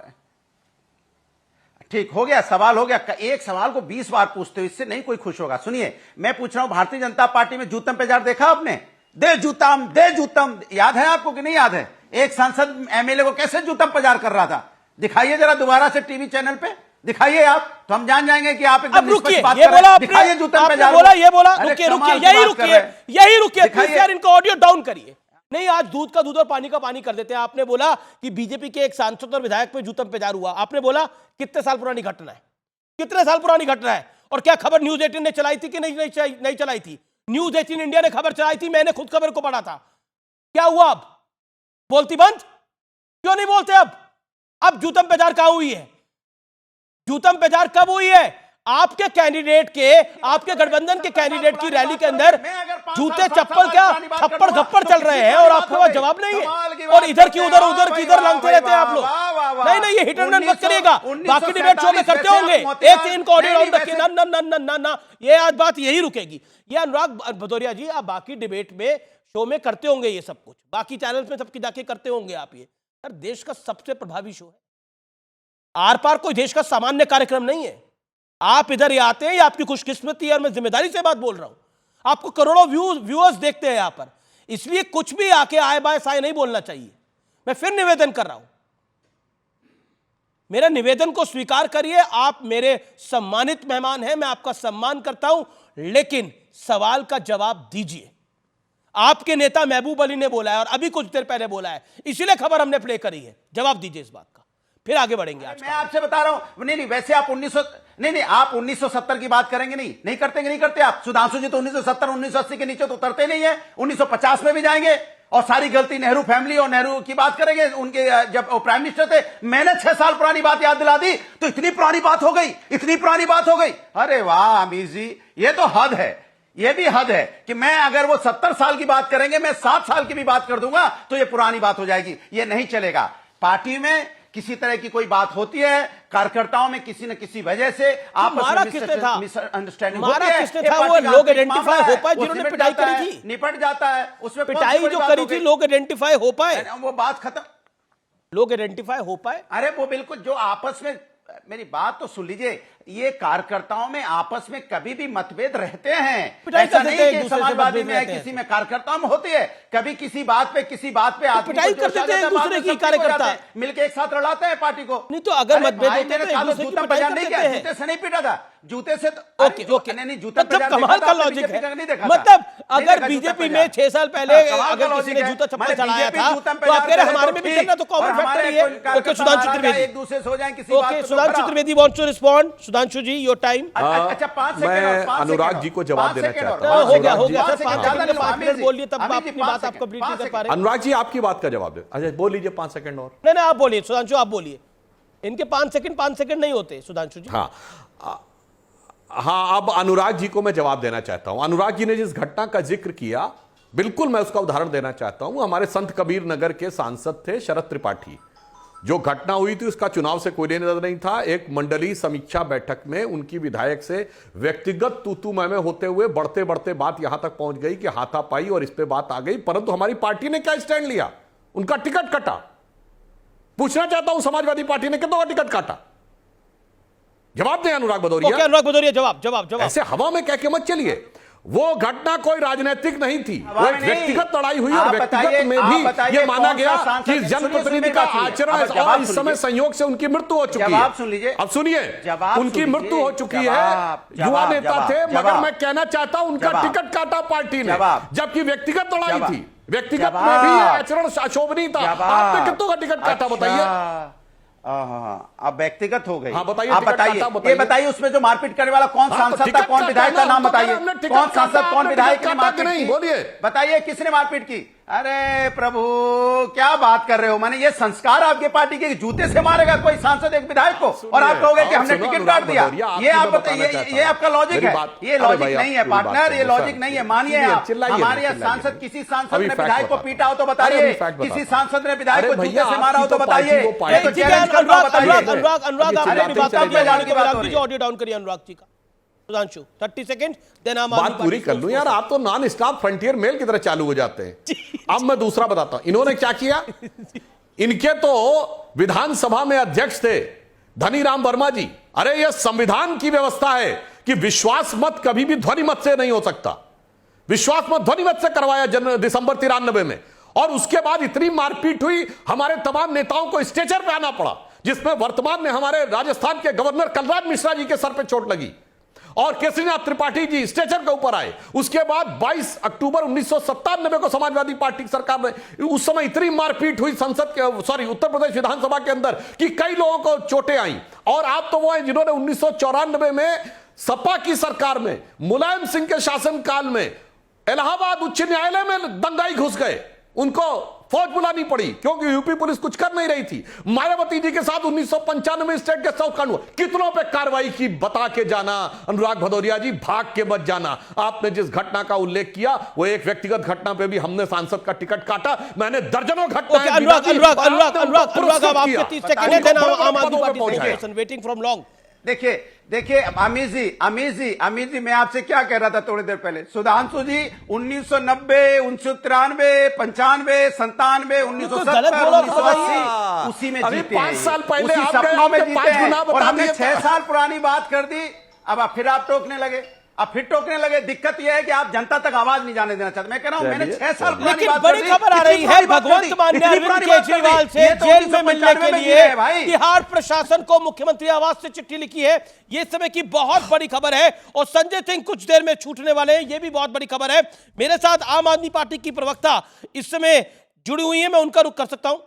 ठीक हो गया, सवाल हो गया। एक सवाल को 20 बार पूछते हो, इससे नहीं कोई खुश होगा। सुनिए, मैं पूछ रहा हूं, भारतीय जनता पार्टी में जूतम पेजार देखा आपने? दे जूतम याद है आपको कि नहीं याद है? एक सांसद एमएलए को कैसे जूतम पेजार कर रहा था, दिखाइए जरा दोबारा से टीवी चैनल पे, दिखाइए आप, तो हम जान जाएंगे कि आप एकदम अब रुकिए, निष्पक्ष बात ये कर रहे बोला हैं। आपने, दिखाइए जूतन पे आपने जा बोला, ये बोला, अरे रुकिए कमाल रुकिए, की यही बात कर रुकिए, रहे हैं। यही रुकिए प्लीज दिखाइए। यार, इनको ऑडियो डाउन करिए। नहीं, आज दूध का दूध और पानी का पानी कर देते हैं। आपने बोला कि बीजेपी के एक सांसद और विधायक पे जूतम पेजार हुआ। आपने बोला कितने साल पुरानी घटना है, कितने साल पुरानी घटना है, और क्या खबर न्यूज 18 ने चलाई थी कि नहीं चलाई थी? न्यूज 18 इंडिया ने खबर चलाई थी, मैंने खुद खबर को पढ़ा था। क्या हुआ? अब बोलती बंद क्यों नहीं बोलते? अब जूतम पेजार कहां हुई है? जूतम पेजार कब हुई है? आपके कैंडिडेट के, आपके गठबंधन के कैंडिडेट की रैली के अंदर जूते चप्पल क्या थप्पड़ थप्पड़ चल रहे हैं और आपके पास जवाब नहीं है, और इधर की उधर, उधर की इधर लंघते रहते हैं आप लोग। नहीं, ये हिट एंड रन मत करिएगा, बाकी डिबेट शो में करते होंगे। एक इनको ऑडियो डाउन रखिए ना, ना ना ना ना ना, ये आज बात यही रुकेगी। ये अनुराग भदौरिया जी, आप बाकी डिबेट में शो में करते होंगे ये सब कुछ, बाकी चैनल्स में सबकी जाके करते होंगे आप। ये यार देश का सबसे प्रभावी शो है, आर पार कोई देश का सामान्य कार्यक्रम नहीं है। आप इधर ही आते हैं, ये आपकी खुशकिस्मती है, और मैं जिम्मेदारी से बात बोल रहा हूं। आपको करोड़ों व्यूअर्स देखते हैं यहां पर, इसलिए कुछ भी आके आए बाय साए नहीं बोलना चाहिए। मैं फिर निवेदन कर रहा हूं, मेरे निवेदन को स्वीकार करिए। आप मेरे सम्मानित मेहमान हैं, मैं आपका सम्मान करता हूं, लेकिन सवाल का जवाब दीजिए। आपके नेता महबूब अली ने बोला है, और अभी कुछ देर पहले बोला है, इसीलिए खबर हमने प्ले करी है। जवाब दीजिए इस बात का, फिर आगे बढ़ेंगे। आज मैं आपसे बता रहा हूं, नहीं वैसे आप 1970 की बात करेंगे, नहीं करते आप। सुधांशु जी तो 1970 1980 के नीचे तो उतरते नहीं है, 1950 में भी जाएंगे, और सारी गलती नेहरू फैमिली और नेहरू की बात करेंगे, उनके जब वो प्राइम मिनिस्टर थे। मैंने 6 साल पुरानी बात याद दिला दी तो इतनी पुरानी बात हो गई, इतनी पुरानी बात हो गई। अरे वाह अमीर जी, ये तो हद है, ये भी हद है कि मैं अगर वो 70 साल की बात करेंगे, मैं 7 साल की भी बात कर दूंगा तो ये पुरानी बात हो जाएगी। ये नहीं चलेगा। पार्टी में किसी तरह की कोई बात होती है, कार्यकर्ताओं में किसी न किसी वजह से आपस में मिसअंडरस्टैंडिंग होती है, वो लोग आइडेंटिफाई हो पाए जिन्होंने पिटाई करी थी, निपट जाता है। उसमें पिटाई जो करी थी, लोग आइडेंटिफाई हो पाए, वो बात खत्म, लोग आइडेंटिफाई हो पाए। अरे वो बिल्कुल, जो आपस में, मेरी बात तो सुन लीजिए, ये कार्यकर्ताओं में आपस में कभी भी मतभेद रहते हैं। ऐसा नहीं कि समाजवादी में है, किसी में कार्यकर्ताओं में होती है। कभी किसी बात पे पिटाई करते थे एक दूसरे की कार्यकर्ता, मिलकर एक साथ लड़ाते हैं पार्टी को। नहीं तो अगर मतभेद होते तो एक दूसरे की पिटाई नहीं किया, जूते से नहीं पीटा था, जूते से ओके नहीं, जूता कमाल का लॉजिक है। मतलब अगर बीजेपी में 6 साल पहले अगर किसी ने जूता चप्पल चलाया था तो आप कह रहे हमारे में भी चलना, तो कॉमन फैक्टर है। ओके सुधांशु त्रिवेदी, एक दूसरे से हो जाए किसी बात। Okay Sudhanshu Trivedi wants to respond. Sudhanshu ji your time. अच्छा 5 सेकंड, मैं अनुराग जी को जवाब देना चाहता हूं। हो गया सर, 5 मिनट बोलिए, तब अपनी बात आप कंप्लीट नहीं कर पा रहे। अनुराग जी आपकी बात का जवाब दे। अच्छा बोल लीजिए 5 सेकंड और। नहीं आप बोलिए सुधांशु, आप बोलिए। इनके 5 सेकंड नहीं होते सुधांशु जी। हाँ, अब अनुराग जी को मैं जवाब देना चाहता हूं। अनुराग जी ने जिस घटना का जिक्र किया, बिल्कुल मैं उसका उदाहरण देना चाहता हूं। हमारे संत कबीर नगर के सांसद थे शरद त्रिपाठी। जो घटना हुई थी उसका चुनाव से कोई लेना नहीं था। एक मंडलीय समीक्षा बैठक में उनकी विधायक से व्यक्तिगत तू मैं होते हुए बढ़ते बढ़ते बात यहां तक पहुंच गई कि हाथापाई और इस पे बात आ गई। परंतु हमारी पार्टी ने क्या स्टैंड लिया? उनका टिकट कटा। पूछना चाहता हूं समाजवादी पार्टी ने कितनों का टिकट काटा? जवाब दें अनुराग भदौरिया। अनुराग भदौरिया जवाब। ऐसे हवा में कह के मत चलिए। वो घटना कोई राजनीतिक नहीं थी, वो एक व्यक्तिगत लड़ाई हुई, और व्यक्तिगत में भी ये माना गया कि जनप्रतिनिधि का आचरण, और इस समय संयोग से उनकी मृत्यु हो चुकी है। सुन लीजिए, अब सुनिए, उनकी मृत्यु हो चुकी है। युवा नेता थे, मगर मैं कहना चाहता हूं उनका टिकट काटा पार्टी ने, जबकि व्यक्तिगत लड़ाई थी। व्यक्तिगत में भी आचरण अशोभनीय था। आपने कितनों का टिकट काटा बताइए? अब व्यक्तिगत हो गई। हाँ बताइए, आप बताइए, ये बताइए उसमें जो मारपीट करने वाला कौन सांसद था, कौन विधायक का नाम बताइए। कौन सांसद, कौन विधायक ने मारपीट की? बोलिए, बताइए किसने मारपीट की? अरे प्रभु क्या बात कर रहे हो? मैंने ये संस्कार आपके पार्टी के जूते से मारेगा कोई सांसद एक विधायक को, और आप कहोगे कि हमने टिकट काट दिया? ये आप बताइए, ये आपका लॉजिक है? ये लॉजिक नहीं है पार्टनर, ये लॉजिक नहीं है। मानिए आप, हमारे यहाँ सांसद, किसी सांसद ने विधायक को पीटा हो तो बताइए, किसी सांसद ने विधायक को जूते से मारा हो तो बताइए। अनुराग जी ऑडियो डाउन करिए अनुराग जी का। सुधांशु 30 सेकंड, देन हम बात पूरी कर लूं यार। आप तो नॉन स्टॉप फ्रंटियर मेल की तरह चालू हो जाते हैं। अब मैं दूसरा बताता हूं इन्होंने क्या किया। इनके तो विधानसभा में अध्यक्ष थे धनीराम वर्मा जी। अरे यह संविधान की व्यवस्था है कि विश्वास मत कभी भी ध्वनि मत से नहीं हो सकता। विश्वास मत ध्वनि मत से करवाया दिसंबर 93 में, और उसके बाद इतनी मारपीट हुई, हमारे तमाम नेताओं को स्टेचर पे आना पड़ा। जिसमें वर्तमान में हमारे राजस्थान के गवर्नर कलराज मिश्रा जी के सर पे चोट लगी और केसरीनाथ त्रिपाठी जी स्ट्रेचर के ऊपर आए। उसके बाद 22 अक्टूबर 1997 को समाजवादी पार्टी की सरकार में उस समय इतनी मारपीट हुई संसद के उत्तर प्रदेश विधानसभा के अंदर कि कई लोगों को चोटें आई। और आप तो वो हैं जिन्होंने 1994 में सपा की सरकार में मुलायम सिंह के शासनकाल में इलाहाबाद उच्च न्यायालय में दंगाई घुस गए, उनको फौज बुलानी पड़ी क्योंकि यूपी पुलिस कुछ कर नहीं रही थी। मायावती जी के साथ 1995 में स्टेट गेस्ट हाउस कांड हुआ, कितनों पे कार्रवाई की बता के जाना। अनुराग भदौरिया जी भाग के मत जाना। आपने जिस घटना का उल्लेख किया वो एक व्यक्तिगत घटना पे भी हमने सांसद का टिकट काटा, मैंने दर्जनों घटनाएं। अनुराग आपके 30 सेकंड देना आम आदमी पार्टी वेटिंग फ्रॉम लॉन्ग। देखिए अमीर जी मैं आपसे क्या कह रहा था थोड़ी देर पहले, सुधांशु जी 1990, 1993, 95, 97, 1970, 1980 उसी में जीते 5 साल पहले उसी आप सपनों में गए, जीते 5 गुना हैं। और बता हमने दिए। 6 साल पुरानी बात कर दी, अब फिर आप टोकने लगे। दिक्कत यह है कि आप जनता तक आवाज नहीं जाने देना चाहते। मैं कह रहा हूं मैंने 6 साल पुरानी लेकिन बात बड़ी कर दी। खबर आ रही है भगवंत मान ने अरविंद केजरीवाल से जेल में मिलने के लिए बिहार प्रशासन को मुख्यमंत्री आवास से चिट्ठी लिखी है। ये समय की बहुत बड़ी खबर है और संजय सिंह कुछ देर में छूटने वाले हैं, ये भी बहुत बड़ी खबर है। मेरे साथ आम आदमी पार्टी की प्रवक्ता इस समय जुड़ी हुई है, मैं उनका रुख कर सकता हूं।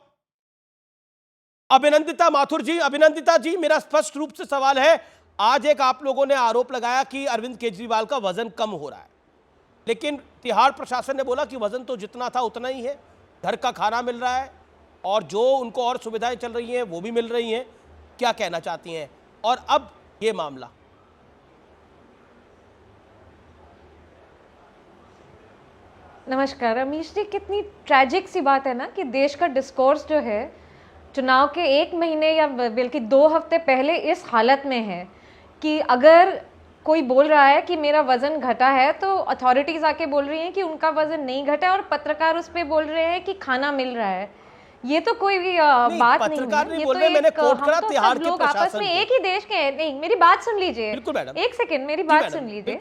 अभिनंदिता माथुर जी, अभिनंदिता जी मेरा स्पष्ट रूप से सवाल है, आज एक आप लोगों ने आरोप लगाया कि अरविंद केजरीवाल का वजन कम हो रहा है, लेकिन तिहाड़ प्रशासन ने बोला कि वजन तो जितना था उतना ही है, घर का खाना मिल रहा है और जो उनको और सुविधाएं चल रही हैं वो भी मिल रही हैं। क्या कहना चाहती हैं? और अब ये मामला नमस्कार अमीश जी, कितनी ट्रैजिक सी बात है ना कि देश का डिस्कोर्स जो है चुनाव के 1 महीने या बल्कि 2 हफ्ते पहले इस हालत में है कि अगर कोई बोल रहा है कि मेरा वज़न घटा है तो अथॉरिटीज़ आके बोल रही हैं कि उनका वज़न नहीं घटा है और पत्रकार उस पर बोल रहे हैं कि खाना मिल रहा है। ये तो कोई भी बात नहीं है, ये तो एक हम तो सब लोग आपस में एक ही देश के हैं। नहीं, मेरी बात सुन लीजिए, एक सेकेंड मेरी बात सुन लीजिए।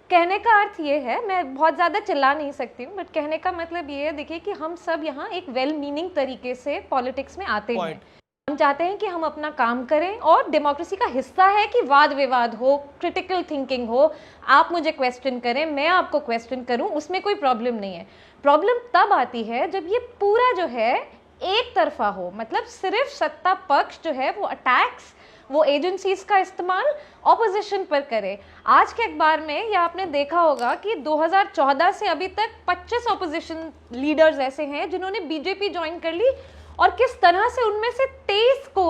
कहने का अर्थ ये है, मैं बहुत ज़्यादा चिल्ला नहीं सकती हूँ, बट कहने का मतलब ये है, देखिए कि हम सब यहाँ एक वेल मीनिंग तरीके से पॉलिटिक्स में आते हैं। हम चाहते हैं कि हम अपना काम करें और डेमोक्रेसी का हिस्सा है कि वाद विवाद हो, क्रिटिकल थिंकिंग हो, आप मुझे क्वेश्चन करें, मैं आपको क्वेश्चन करूं, उसमें कोई प्रॉब्लम नहीं है। प्रॉब्लम तब आती है जब ये पूरा जो है एक तरफा हो, मतलब सिर्फ सत्ता पक्ष जो है वो अटैक्स, वो एजेंसीज का इस्तेमाल ऑपोजिशन पर करे। आज के अखबार में या आपने देखा होगा कि 2014 से अभी तक 25 ऑपोजिशन लीडर्स ऐसे हैं जिन्होंने बीजेपी ज्वाइन कर ली और किस तरह से उनमें से 23 को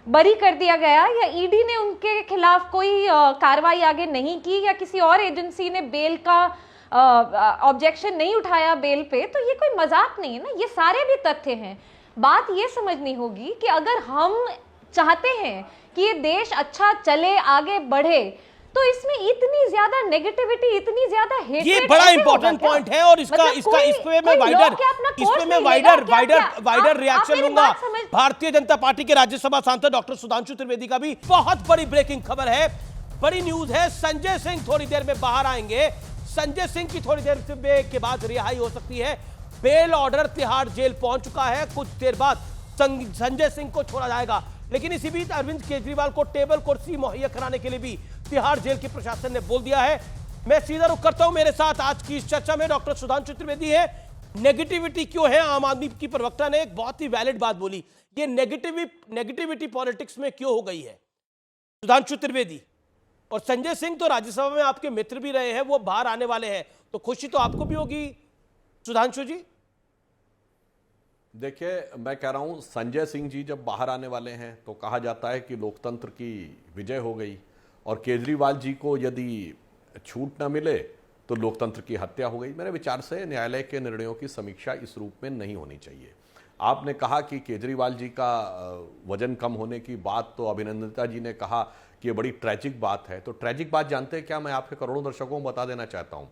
बरी कर दिया गया या ईडी ने उनके खिलाफ कोई कार्रवाई आगे नहीं की या किसी और एजेंसी ने बेल का ऑब्जेक्शन नहीं उठाया बेल पे। तो ये कोई मजाक नहीं है ना, ये सारे भी तथ्य हैं। बात ये समझनी होगी कि अगर हम चाहते हैं कि ये देश अच्छा चले, आगे बढ़े, तो इसमें इतनी ज्यादा नेगेटिविटी, इतनी ज्यादा हेट, ये बड़ा इंपॉर्टेंट पॉइंट है और इसका इस पे मैं वाइडर रिएक्शन लूंगा। भारतीय जनता पार्टी के राज्यसभा सांसद डॉक्टर सुधांशु त्रिवेदी का भी बहुत बड़ी ब्रेकिंग खबर है, बड़ी न्यूज है। संजय सिंह थोड़ी देर में बाहर आएंगे, संजय सिंह की थोड़ी देर के बाद रिहाई हो सकती है। बेल ऑर्डर तिहाड़ जेल पहुंच चुका है, कुछ देर बाद संजय सिंह को छोड़ा जाएगा। लेकिन इसी बीच अरविंद केजरीवाल को टेबल कुर्सी मुहैया कराने के लिए भी तिहाड़ जेल के प्रशासन ने बोल दिया है। मैं सीधा रुख करता हूं, मेरे साथ आज की इस चर्चा में डॉक्टर सुधांशु त्रिवेदी है। नेगेटिविटी क्यों है? आम आदमी की प्रवक्ता ने एक बहुत ही वैलिड बात बोली, ये नेगेटिविटी पॉलिटिक्स में क्यों हो गई है? सुधांशु त्रिवेदी और संजय सिंह तो राज्यसभा में आपके मित्र भी रहे हैं, वो बाहर आने वाले हैं, तो खुशी तो आपको भी होगी सुधांशु जी। देखिए, मैं कह रहा हूं संजय सिंह जी जब बाहर आने वाले हैं तो कहा जाता है कि लोकतंत्र की विजय हो गई और केजरीवाल जी को यदि छूट न मिले तो लोकतंत्र की हत्या हो गई। मेरे विचार से न्यायालय के निर्णयों की समीक्षा इस रूप में नहीं होनी चाहिए। आपने कहा कि केजरीवाल जी का वजन कम होने की बात, तो अभिनंदिता जी ने कहा कि ये बड़ी ट्रैजिक बात है। तो ट्रैजिक बात जानते हैं क्या? मैं आपके करोड़ों दर्शकों को बता देना चाहता हूं,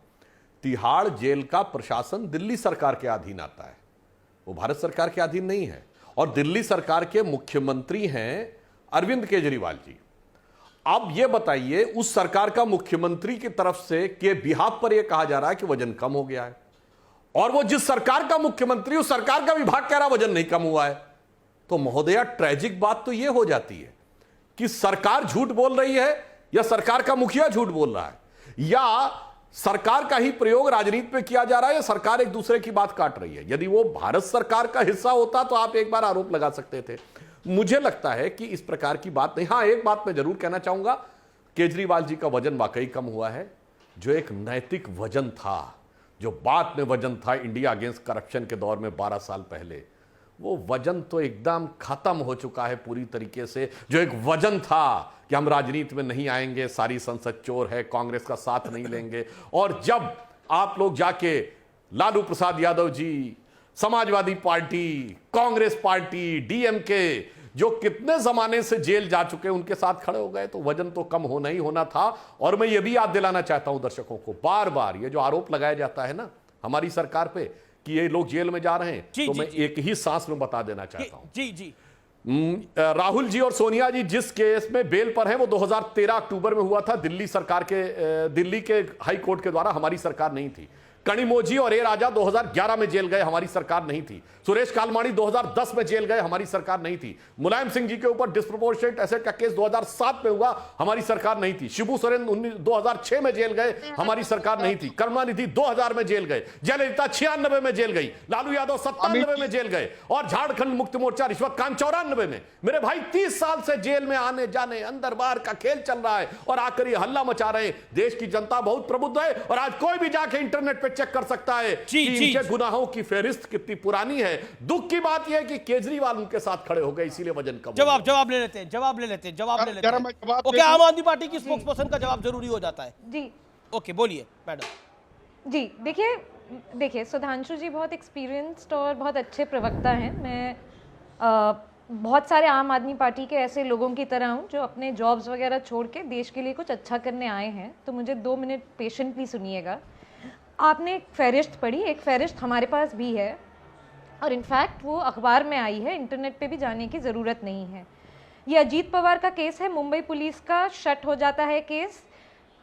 तिहाड़ जेल का प्रशासन दिल्ली सरकार के अधीन आता है, वो भारत सरकार के अधीन नहीं है। और दिल्ली सरकार के मुख्यमंत्री हैं अरविंद केजरीवाल जी। अब ये बताइए, उस सरकार का मुख्यमंत्री की तरफ से के बिहाफ पर यह कहा जा रहा है कि वजन कम हो गया है, और वो जिस सरकार का मुख्यमंत्री, उस सरकार का विभाग कह रहा वजन नहीं कम हुआ है। तो महोदया ट्रेजिक बात तो यह हो जाती है कि सरकार झूठ बोल रही है या सरकार का मुखिया झूठ बोल रहा है या सरकार का ही प्रयोग राजनीति में किया जा रहा है या सरकार एक दूसरे की बात काट रही है। यदि वो भारत सरकार का हिस्सा होता तो आप एक बार आरोप लगा सकते थे। मुझे लगता है कि इस प्रकार की बात नहीं। हां, एक बात मैं जरूर कहना चाहूंगा, केजरीवाल जी का वजन वाकई कम हुआ है। जो एक नैतिक वजन था, जो बात में वजन था इंडिया अगेंस्ट करप्शन के दौर में 12 साल पहले, वो वजन तो एकदम खत्म हो चुका है पूरी तरीके से। जो एक वजन था कि हम राजनीति में नहीं आएंगे, सारी संसद चोर है, कांग्रेस का साथ नहीं लेंगे, और जब आप लोग जाके लालू प्रसाद यादव जी, समाजवादी पार्टी, कांग्रेस पार्टी, डीएमके, जो कितने जमाने से जेल जा चुके उनके साथ खड़े हो गए, तो वजन तो कम होना ही होना था। और मैं ये भी याद दिलाना चाहता हूं दर्शकों को, बार बार ये जो आरोप लगाया जाता है ना हमारी सरकार पे कि ये लोग जेल में जा रहे हैं, तो मैं एक ही सांस में बता देना चाहता हूं। जी राहुल जी और सोनिया जी जिस केस में बेल पर हैं वो 2013 अक्टूबर में हुआ था, दिल्ली के हाई कोर्ट के द्वारा, हमारी सरकार नहीं थी। कनिमोझी और ए राजा 2011 में जेल गए, हमारी सरकार नहीं थी। सुरेश कालमाणी 2010 में जेल गए, हमारी सरकार नहीं थी। मुलायम सिंह जी के ऊपर डिस्प्रोपोर्शनेट एसेट का केस 2007 में हुआ, हमारी सरकार नहीं थी। शिबू सोरेन 2006 में जेल गए, हमारी सरकार नहीं थी। करुणानिधि 2000 में जेल गए, जयललिता 96 में जेल गई, लालू यादव 97 में जेल गए, और झारखंड मुक्ति मोर्चा रिश्वत कांड 94 में। मेरे भाई 30 साल से जेल में आने जाने, अंदर बाहर का खेल चल रहा है, और आकर ये हल्ला मचा रहे हैं। देश की जनता बहुत प्रबुद्ध है, और आज कोई भी जाके इंटरनेट पे चेक कर सकता है कि इनके गुनाहों की फेहरिस्त कितनी पुरानी है। दुख की बात यह है कि केजरीवाल उनके साथ खड़े हो गए, इसीलिए वजन कम। जवाब ले लेते हैं। ओके, आम आदमी पार्टी की स्पोक्सपर्सन का जवाब जरूरी हो जाता है। जी ओके, बोलिए मैडम। जी देखिए सुधांशु जी बहुत एक्सपीरियंस्ड और बहुत अच्छे प्रवक्ता हैं। मैं बहुत सारे आम आदमी पार्टी के ऐसे लोगों की तरह हूँ जो अपने जॉब्स वगैरह छोड़ के देश के लिए कुछ अच्छा करने आए हैं, तो मुझे 2 मिनट पेशेंटली सुनिएगा। आपने एक फहरिस्त पढ़ी, एक फहरिस्त हमारे पास भी है, और इनफैक्ट वो अखबार में आई है, इंटरनेट पे भी जाने की ज़रूरत नहीं है। ये अजीत पवार का केस है, मुंबई पुलिस का शट हो जाता है केस।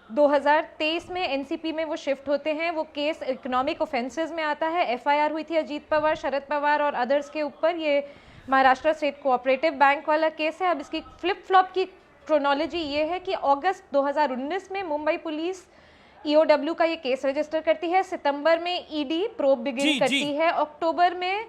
2023 में एनसीपी में वो शिफ्ट होते हैं, वो केस इकोनॉमिक ऑफेंसेस में आता है। एफआईआर हुई थी अजीत पवार, शरद पवार और अदर्स के ऊपर। ये महाराष्ट्र स्टेट कोऑपरेटिव बैंक वाला केस है। अब इसकी फ्लिप फ्लॉप की क्रोनोलॉजी ये है कि अगस्त 2019 में मुंबई पुलिस ईओडब्ल्यू का ये केस रजिस्टर करती है, सितंबर में ईडी प्रोब बिगिन करती है, अक्टूबर में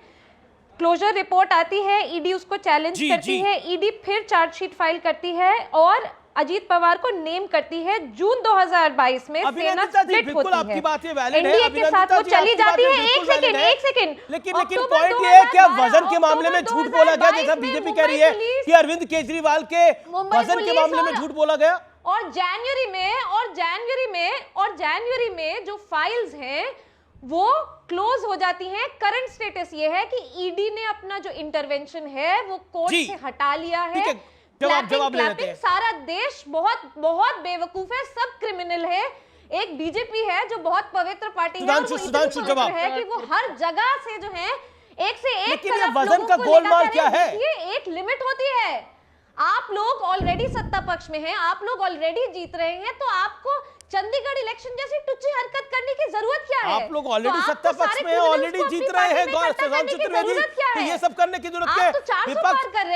क्लोजर रिपोर्ट आती है, ईडी उसको चैलेंज करती है, ईडी फिर चार्जशीट फाइल करती है और अजीत पवार को नेम करती है। जून 2022 में सेना स्प्लिट होती है, एनडीए के साथ वो चली जाती है। एक सेकंड लेकिन पॉइंट ये है कि वजन के मामले में झूठ बोला गया, जैसा बीजेपी कह रही है कि अरविंद केजरीवाल के वजन के मामले में झूठ बोला गया। और जनवरी में जो फाइल्स हैं वो क्लोज हो जाती हैं। करंट स्टेटस ये है कि ईडी ने अपना जो इंटरवेंशन है वो कोर्ट से हटा लिया है। जवाब ले लेते हैं। सारा देश बहुत बेवकूफ है, सब क्रिमिनल है। एक बीजेपी है जो बहुत पवित्र पार्टी है, कि वो हर जगह से जो है एक से एक वजन का गोलमाल क्या है? ये एक लिमिट होती है। आप लोग ऑलरेडी सत्ता पक्ष में हैं, आप लोग ऑलरेडी जीत रहे हैं, तो आपको चंडीगढ़ इलेक्शन जैसी टुच्ची हरकत करने की जरूरत क्या है? आप लोग ऑलरेडी सत्ता पक्ष में ऑलरेडी जीत रहे हैं, तो ये सब करने की जरूरत क्या है?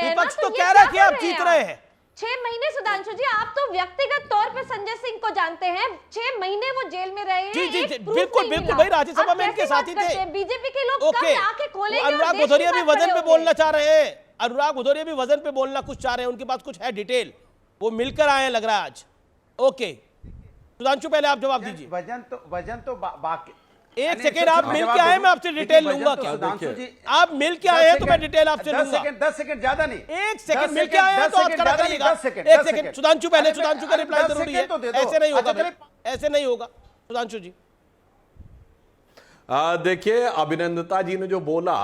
विपक्ष तो कह रहा है कि आप जीत रहे हैं। 6 महीने सुधांशु जी, आप तो व्यक्तिगत तौर पे संजय सिंह को जानते हैं। 6 महीने वो जेल में रहे हैं। जी, बिल्कुल भाई, राज्यसभा में इनके साथी थे। बीजेपी के लोग कब आंखें खोलेंगे? अनुराग भदौरिया भी वजन पे बोलना चाह रहे हैं, अनुराग भदौरिया भी वजन पे बोलना कुछ चाह रहे हैं, उनके पास कुछ है डिटेल, वो मिलकर आए लग रहा है आज। ओके सुधांशु, पहले आप जवाब दीजिए। वजन तो बाकी। एक सेकेंड, आप मिल के आए, मैं आपसे डिटेल लूंगा क्या? आप मिल के आए हैं तो मैं डिटेल आपसे लूंगा। 10 सेकंड ज्यादा नहीं, एक सेकंड मिल के आए हैं तो आप खड़ा करिएगा। एक सेकंड सुधांशु, पहले सुधांशु का रिप्लाई जरूरी है, ऐसे नहीं होगा, ऐसे नहीं होगा। सुधांशु जी देखिए, अभिनंदता जी ने जो बोला,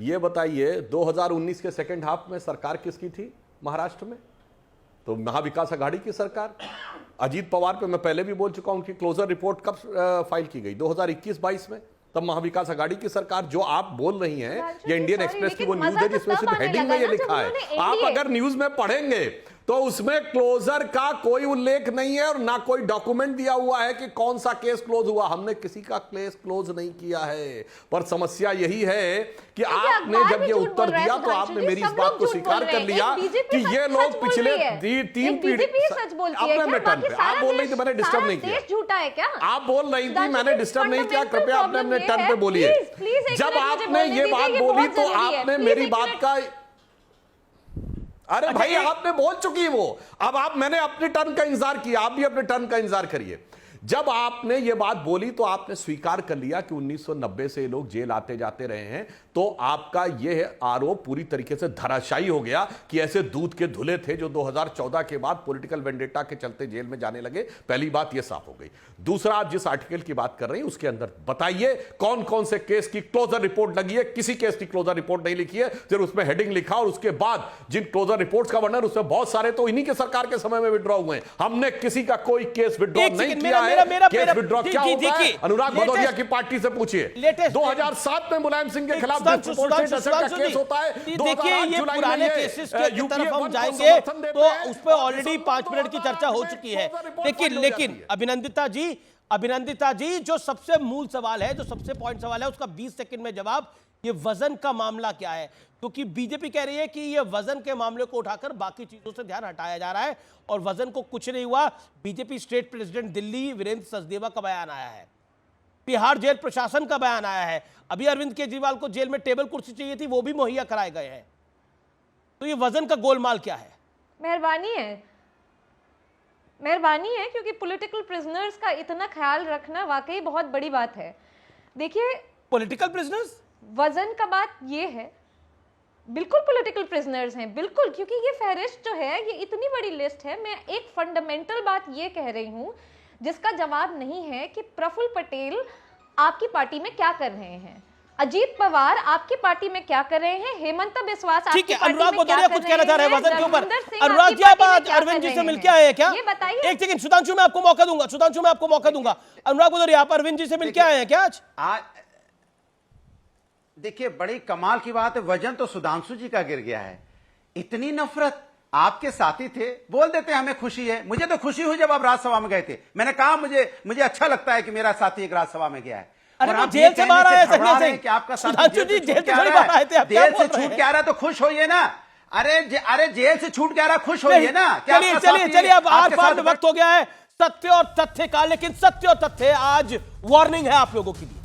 ये बताइए 2019 के सेकंड हाफ में सरकार किसकी थी महाराष्ट्र में? तो महाविकास आघाड़ी की सरकार। अजीत पवार पे मैं पहले भी बोल चुका हूं, उनकी क्लोजर रिपोर्ट कब फाइल की गई? 2021-22 में, तब महाविकास आघाड़ी की सरकार। जो आप बोल रही हैं, ये इंडियन एक्सप्रेस की वो न्यूज है जिसमें सिर्फ हेडिंग में ये लिखा है। आप अगर न्यूज में पढ़ेंगे तो उसमें क्लोजर का कोई उल्लेख नहीं है और ना कोई डॉक्यूमेंट दिया हुआ है कि कौन सा केस क्लोज हुआ। हमने किसी का केस क्लोज नहीं किया है, पर समस्या यही है कि आपने जब ये उत्तर दिया तो आपने मेरी इस बात को स्वीकार कर लिया कि ये लोग पिछले 3 पीढ़ी अपने में टर्न पे आप बोल रही थी, मैंने डिस्टर्ब नहीं किया। झूठा है क्या? आप बोल रही थी, मैंने डिस्टर्ब नहीं किया। कृपया आपने अपने टर्न पे बोलिए। जब आपने ये बात बोली तो आपने मेरी बात का, अरे भाई आपने बोल चुकी वो, अब मैंने अपनी टर्न का इंतजार किया, आप भी अपने टर्न का इंतजार करिए। जब आपने ये बात बोली तो आपने स्वीकार कर लिया कि 1990 से ये लोग जेल आते जाते रहे हैं, तो आपका यह आरोप पूरी तरीके से धराशायी हो गया कि ऐसे दूध के धुले थे जो 2014 के बाद पॉलिटिकल वेंडेटा के चलते जेल में जाने लगे। पहली बात यह साफ हो गई। दूसरा, आप जिस आर्टिकल की बात कर रहे हैं उसके अंदर बताइए कौन कौन से केस की क्लोजर रिपोर्ट लगी है। किसी केस की क्लोजर रिपोर्ट नहीं लिखी है, सिर्फ उसमें हेडिंग लिखा और उसके बाद जिन क्लोजर रिपोर्ट्स का वर्णन, उसमें बहुत सारे तो इन्हीं के सरकार के समय में विड्रॉ हुए हैं। हमने किसी का कोई केस विड्रॉ नहीं किया है। केस विड्रॉ क्या होता है अनुराग भदौरिया की पार्टी से पूछिए। 2007 में मुलायम सिंह के खिलाफ केस होता है। देखिए ये पुराने केसेस की तरफ हम जाएंगे तो उस पर ऑलरेडी 5 मिनट की चर्चा हो चुकी है। लेकिन अभिनंदिता जी जो सबसे मूल सवाल है, जो सबसे पॉइंट सवाल है, उसका 20 सेकंड में जवाब। ये वजन का मामला क्या है? क्योंकि बीजेपी कह रही है कि ये वजन के मामले को उठाकर बाकी चीजों से ध्यान हटाया जा रहा है और वजन को कुछ नहीं हुआ। BJP state president Delhi Virendra Sachdeva का बयान आया है, तिहाड़ जेल प्रशासन का बयान आया है। अभी अरविंद केजरीवाल को जेल में टेबल कुर्सी चाहिए थी, वो भी मुहैया कराए गए हैं। तो ये वजन का गोलमाल क्या है? मेहरबानी है क्योंकि पॉलिटिकल प्रिजनर्स का इतना ख्याल रखना वाकई बहुत बड़ी बात है। देखिए पॉलिटिकल प्रिजनर्स, वजन का बात ये है, बिल्कुल पॉलिटिकल प्रिजनर्स हैं, बिल्कुल, क्योंकि ये फहरिस्त जो है ये इतनी बड़ी लिस्ट है। मैं एक फंडामेंटल बात ये कह रही हूँ जिसका जवाब नहीं है कि प्रफुल्ल पटेल आपकी पार्टी में क्या कर रहे हैं, अजीत पवार आपकी पार्टी में क्या कर रहे हैं, हेमंत बिस्वास आपकी पार्टी में क्या कर रहे हैं। कुछ कहना चाह रहे हैं वजन के ऊपर। अनुराग जी आप आज अरविंद जी से मिलके आए हैं क्या? ये बताइए। एक सेकंड, सुधांशु मैं आपको मौका दूंगा। अनुराग भदौरिया आप अरविंद जी से मिलके आए हैं क्या आज? देखिए बड़ी कमाल की बात है, वजन तो सुधांशु जी का गिर गया है। इतनी नफरत, आपके साथी थे, बोल देते हमें खुशी है। मुझे तो खुशी हुई जब आप राज्यसभा में गए थे। मैंने कहा मुझे अच्छा लगता है कि मेरा साथी एक राज्यसभा में गया है। अरे वो जेल से बाहर आए संजय सिंह कि आपका सुधांशु जी जेल से बाहर आए थे, जेल से छूट के आ रहा तो खुश होइए ना। अरे जेल से छूट के आ रहा, खुश होइए ना। चलिए अब आर-पार में वक्त हो गया है सत्य और तथ्य का। लेकिन सत्य और तथ्य आज वार्निंग है आप लोगों के लिए,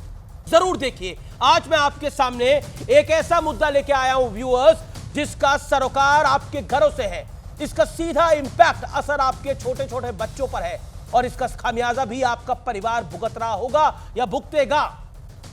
जरूर देखिए। आज मैं आपके सामने एक ऐसा मुद्दा लेके आया हूं व्यूअर्स, जिसका सरोकार आपके घरों से है। इसका सीधा इंपैक्ट, असर आपके छोटे छोटे बच्चों पर है और इसका खामियाजा भी आपका परिवार भुगत रहा होगा या भुगतेगा।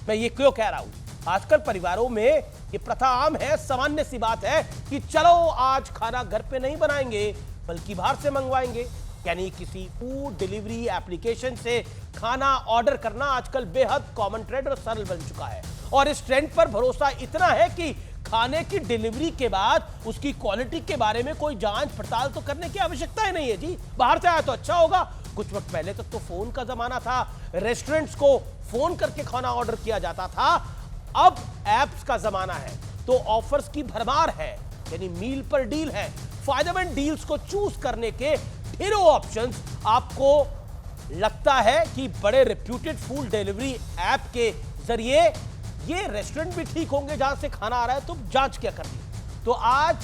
मैं ये क्यों कह रहा हूं? आजकल परिवारों में ये प्रथा आम है, सामान्य सी बात है कि चलो आज खाना घर पे नहीं बनाएंगे बल्कि बाहर से मंगवाएंगे। यानी किसी फूड डिलीवरी एप्लीकेशन से खाना ऑर्डर करना आजकल बेहद कॉमन ट्रेंड और सरल बन चुका है। और इस ट्रेंड पर भरोसा इतना है कि खाने की डिलीवरी के बाद उसकी क्वालिटी के बारे में कोई जांच पड़ताल तो करने की आवश्यकता ही नहीं है जी। बाहर से आया तो अच्छा होगा। कुछ वक्त पहले तक तो फोन का जमाना था, रेस्टोरेंट्स को फोन करके खाना ऑर्डर किया जाता था। अब एप्स का जमाना है तो ऑफर्स की भरमार है, यानी मील पर डील है। फायदेमंद डील्स को चूज करने के ढेरों ऑप्शंस आपको लगता है कि बड़े रेप्यूटेड फूड डिलीवरी ऐप के जरिए ये रेस्टोरेंट भी ठीक होंगे जहां से खाना आ रहा है, तो जांच क्या करनी। तो आज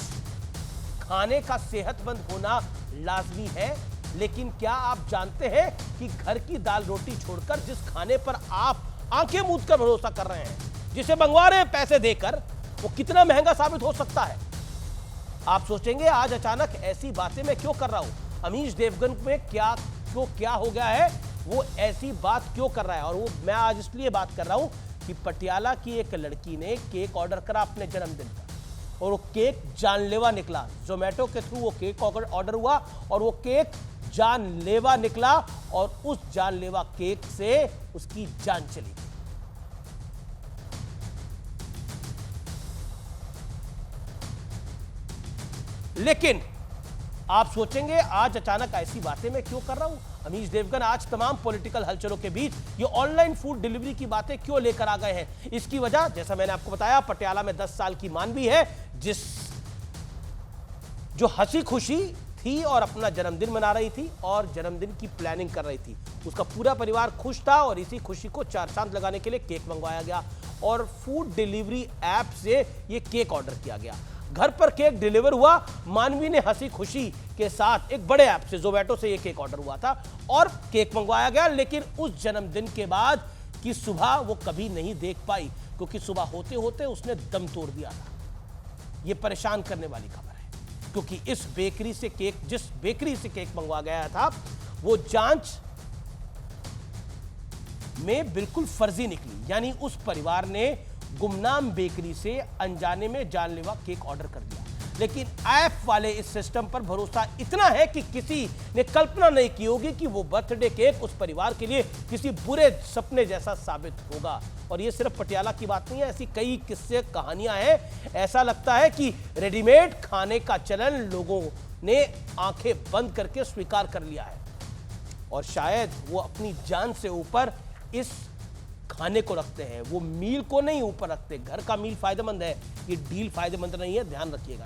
खाने का सेहतमंद होना लाजमी है, लेकिन क्या आप जानते हैं कि घर की दाल रोटी छोड़कर जिस खाने पर आप आंखें मूंद कर भरोसा कर रहे हैं, जिसे मंगवा रहे हैं पैसे देकर, वो कितना महंगा साबित हो सकता है। आप सोचेंगे आज अचानक ऐसी बातें मैं क्यों कर रहा हूं, अमीश देवगन में क्या हो गया है, वो ऐसी बात क्यों कर रहा है। और वो मैं आज इसलिए बात कर रहा हूं कि पटियाला की एक लड़की ने केक ऑर्डर करा अपने जन्मदिन का, और वो केक जानलेवा निकला। जोमेटो के थ्रू वो केक ऑर्डर हुआ और वो केक जानलेवा निकला और उस जानलेवा केक से उसकी जान चली गई। लेकिन आप सोचेंगे आज अचानक ऐसी बातें मैं क्यों कर रहा हूं। अमीश देवगन आज तमाम पॉलिटिकल हलचलों के बीच ये ऑनलाइन फूड डिलीवरी की बातें क्यों लेकर आ गए हैं। इसकी वजह, जैसा मैंने आपको बताया, पटियाला में 10 साल की मानवी है जो हंसी खुशी थी और अपना जन्मदिन मना रही थी और जन्मदिन की प्लानिंग कर रही थी। उसका पूरा परिवार खुश था और इसी खुशी को चार चांद लगाने के लिए केक मंगवाया गया और फूड डिलीवरी ऐप से ये केक ऑर्डर किया गया। घर पर केक डिलीवर हुआ। मानवी ने हंसी खुशी के साथ एक बड़े ऐप से, ज़ोमैटो से ये केक ऑर्डर हुआ था और केक मंगवाया गया। लेकिन उस जन्मदिन के बाद की सुबह वो कभी नहीं देख पाई, क्योंकि सुबह होते होते उसने दम तोड़ दिया था। ये परेशान करने वाली खबर है, क्योंकि इस बेकरी से केक, जिस बेकरी से केक मंगवा गया था, वो जांच में बिल्कुल फर्जी निकली। यानी उस परिवार ने गुमनाम बेकरी से अनजाने में जानलेवा केक ऑर्डर कर दिया। लेकिन ऐप वाले इस सिस्टम पर भरोसा इतना है कि किसी ने कल्पना नहीं की होगी कि वो बर्थडे केक उस परिवार के लिए किसी बुरे सपने जैसा साबित होगा। और ये सिर्फ पटियाला की बात नहीं है, ऐसी कई किस्से कहानियां हैं। ऐसा लगता है कि रेडीमेड खाने का चलन लोगों ने आंखें बंद करके स्वीकार कर लिया है और शायद वो अपनी जान से ऊपर इस खाने को रखते हैं, वो मील को नहीं ऊपर रखते। घर का मील फायदेमंद है, ये डील फायदेमंद नहीं है, ध्यान रखिएगा।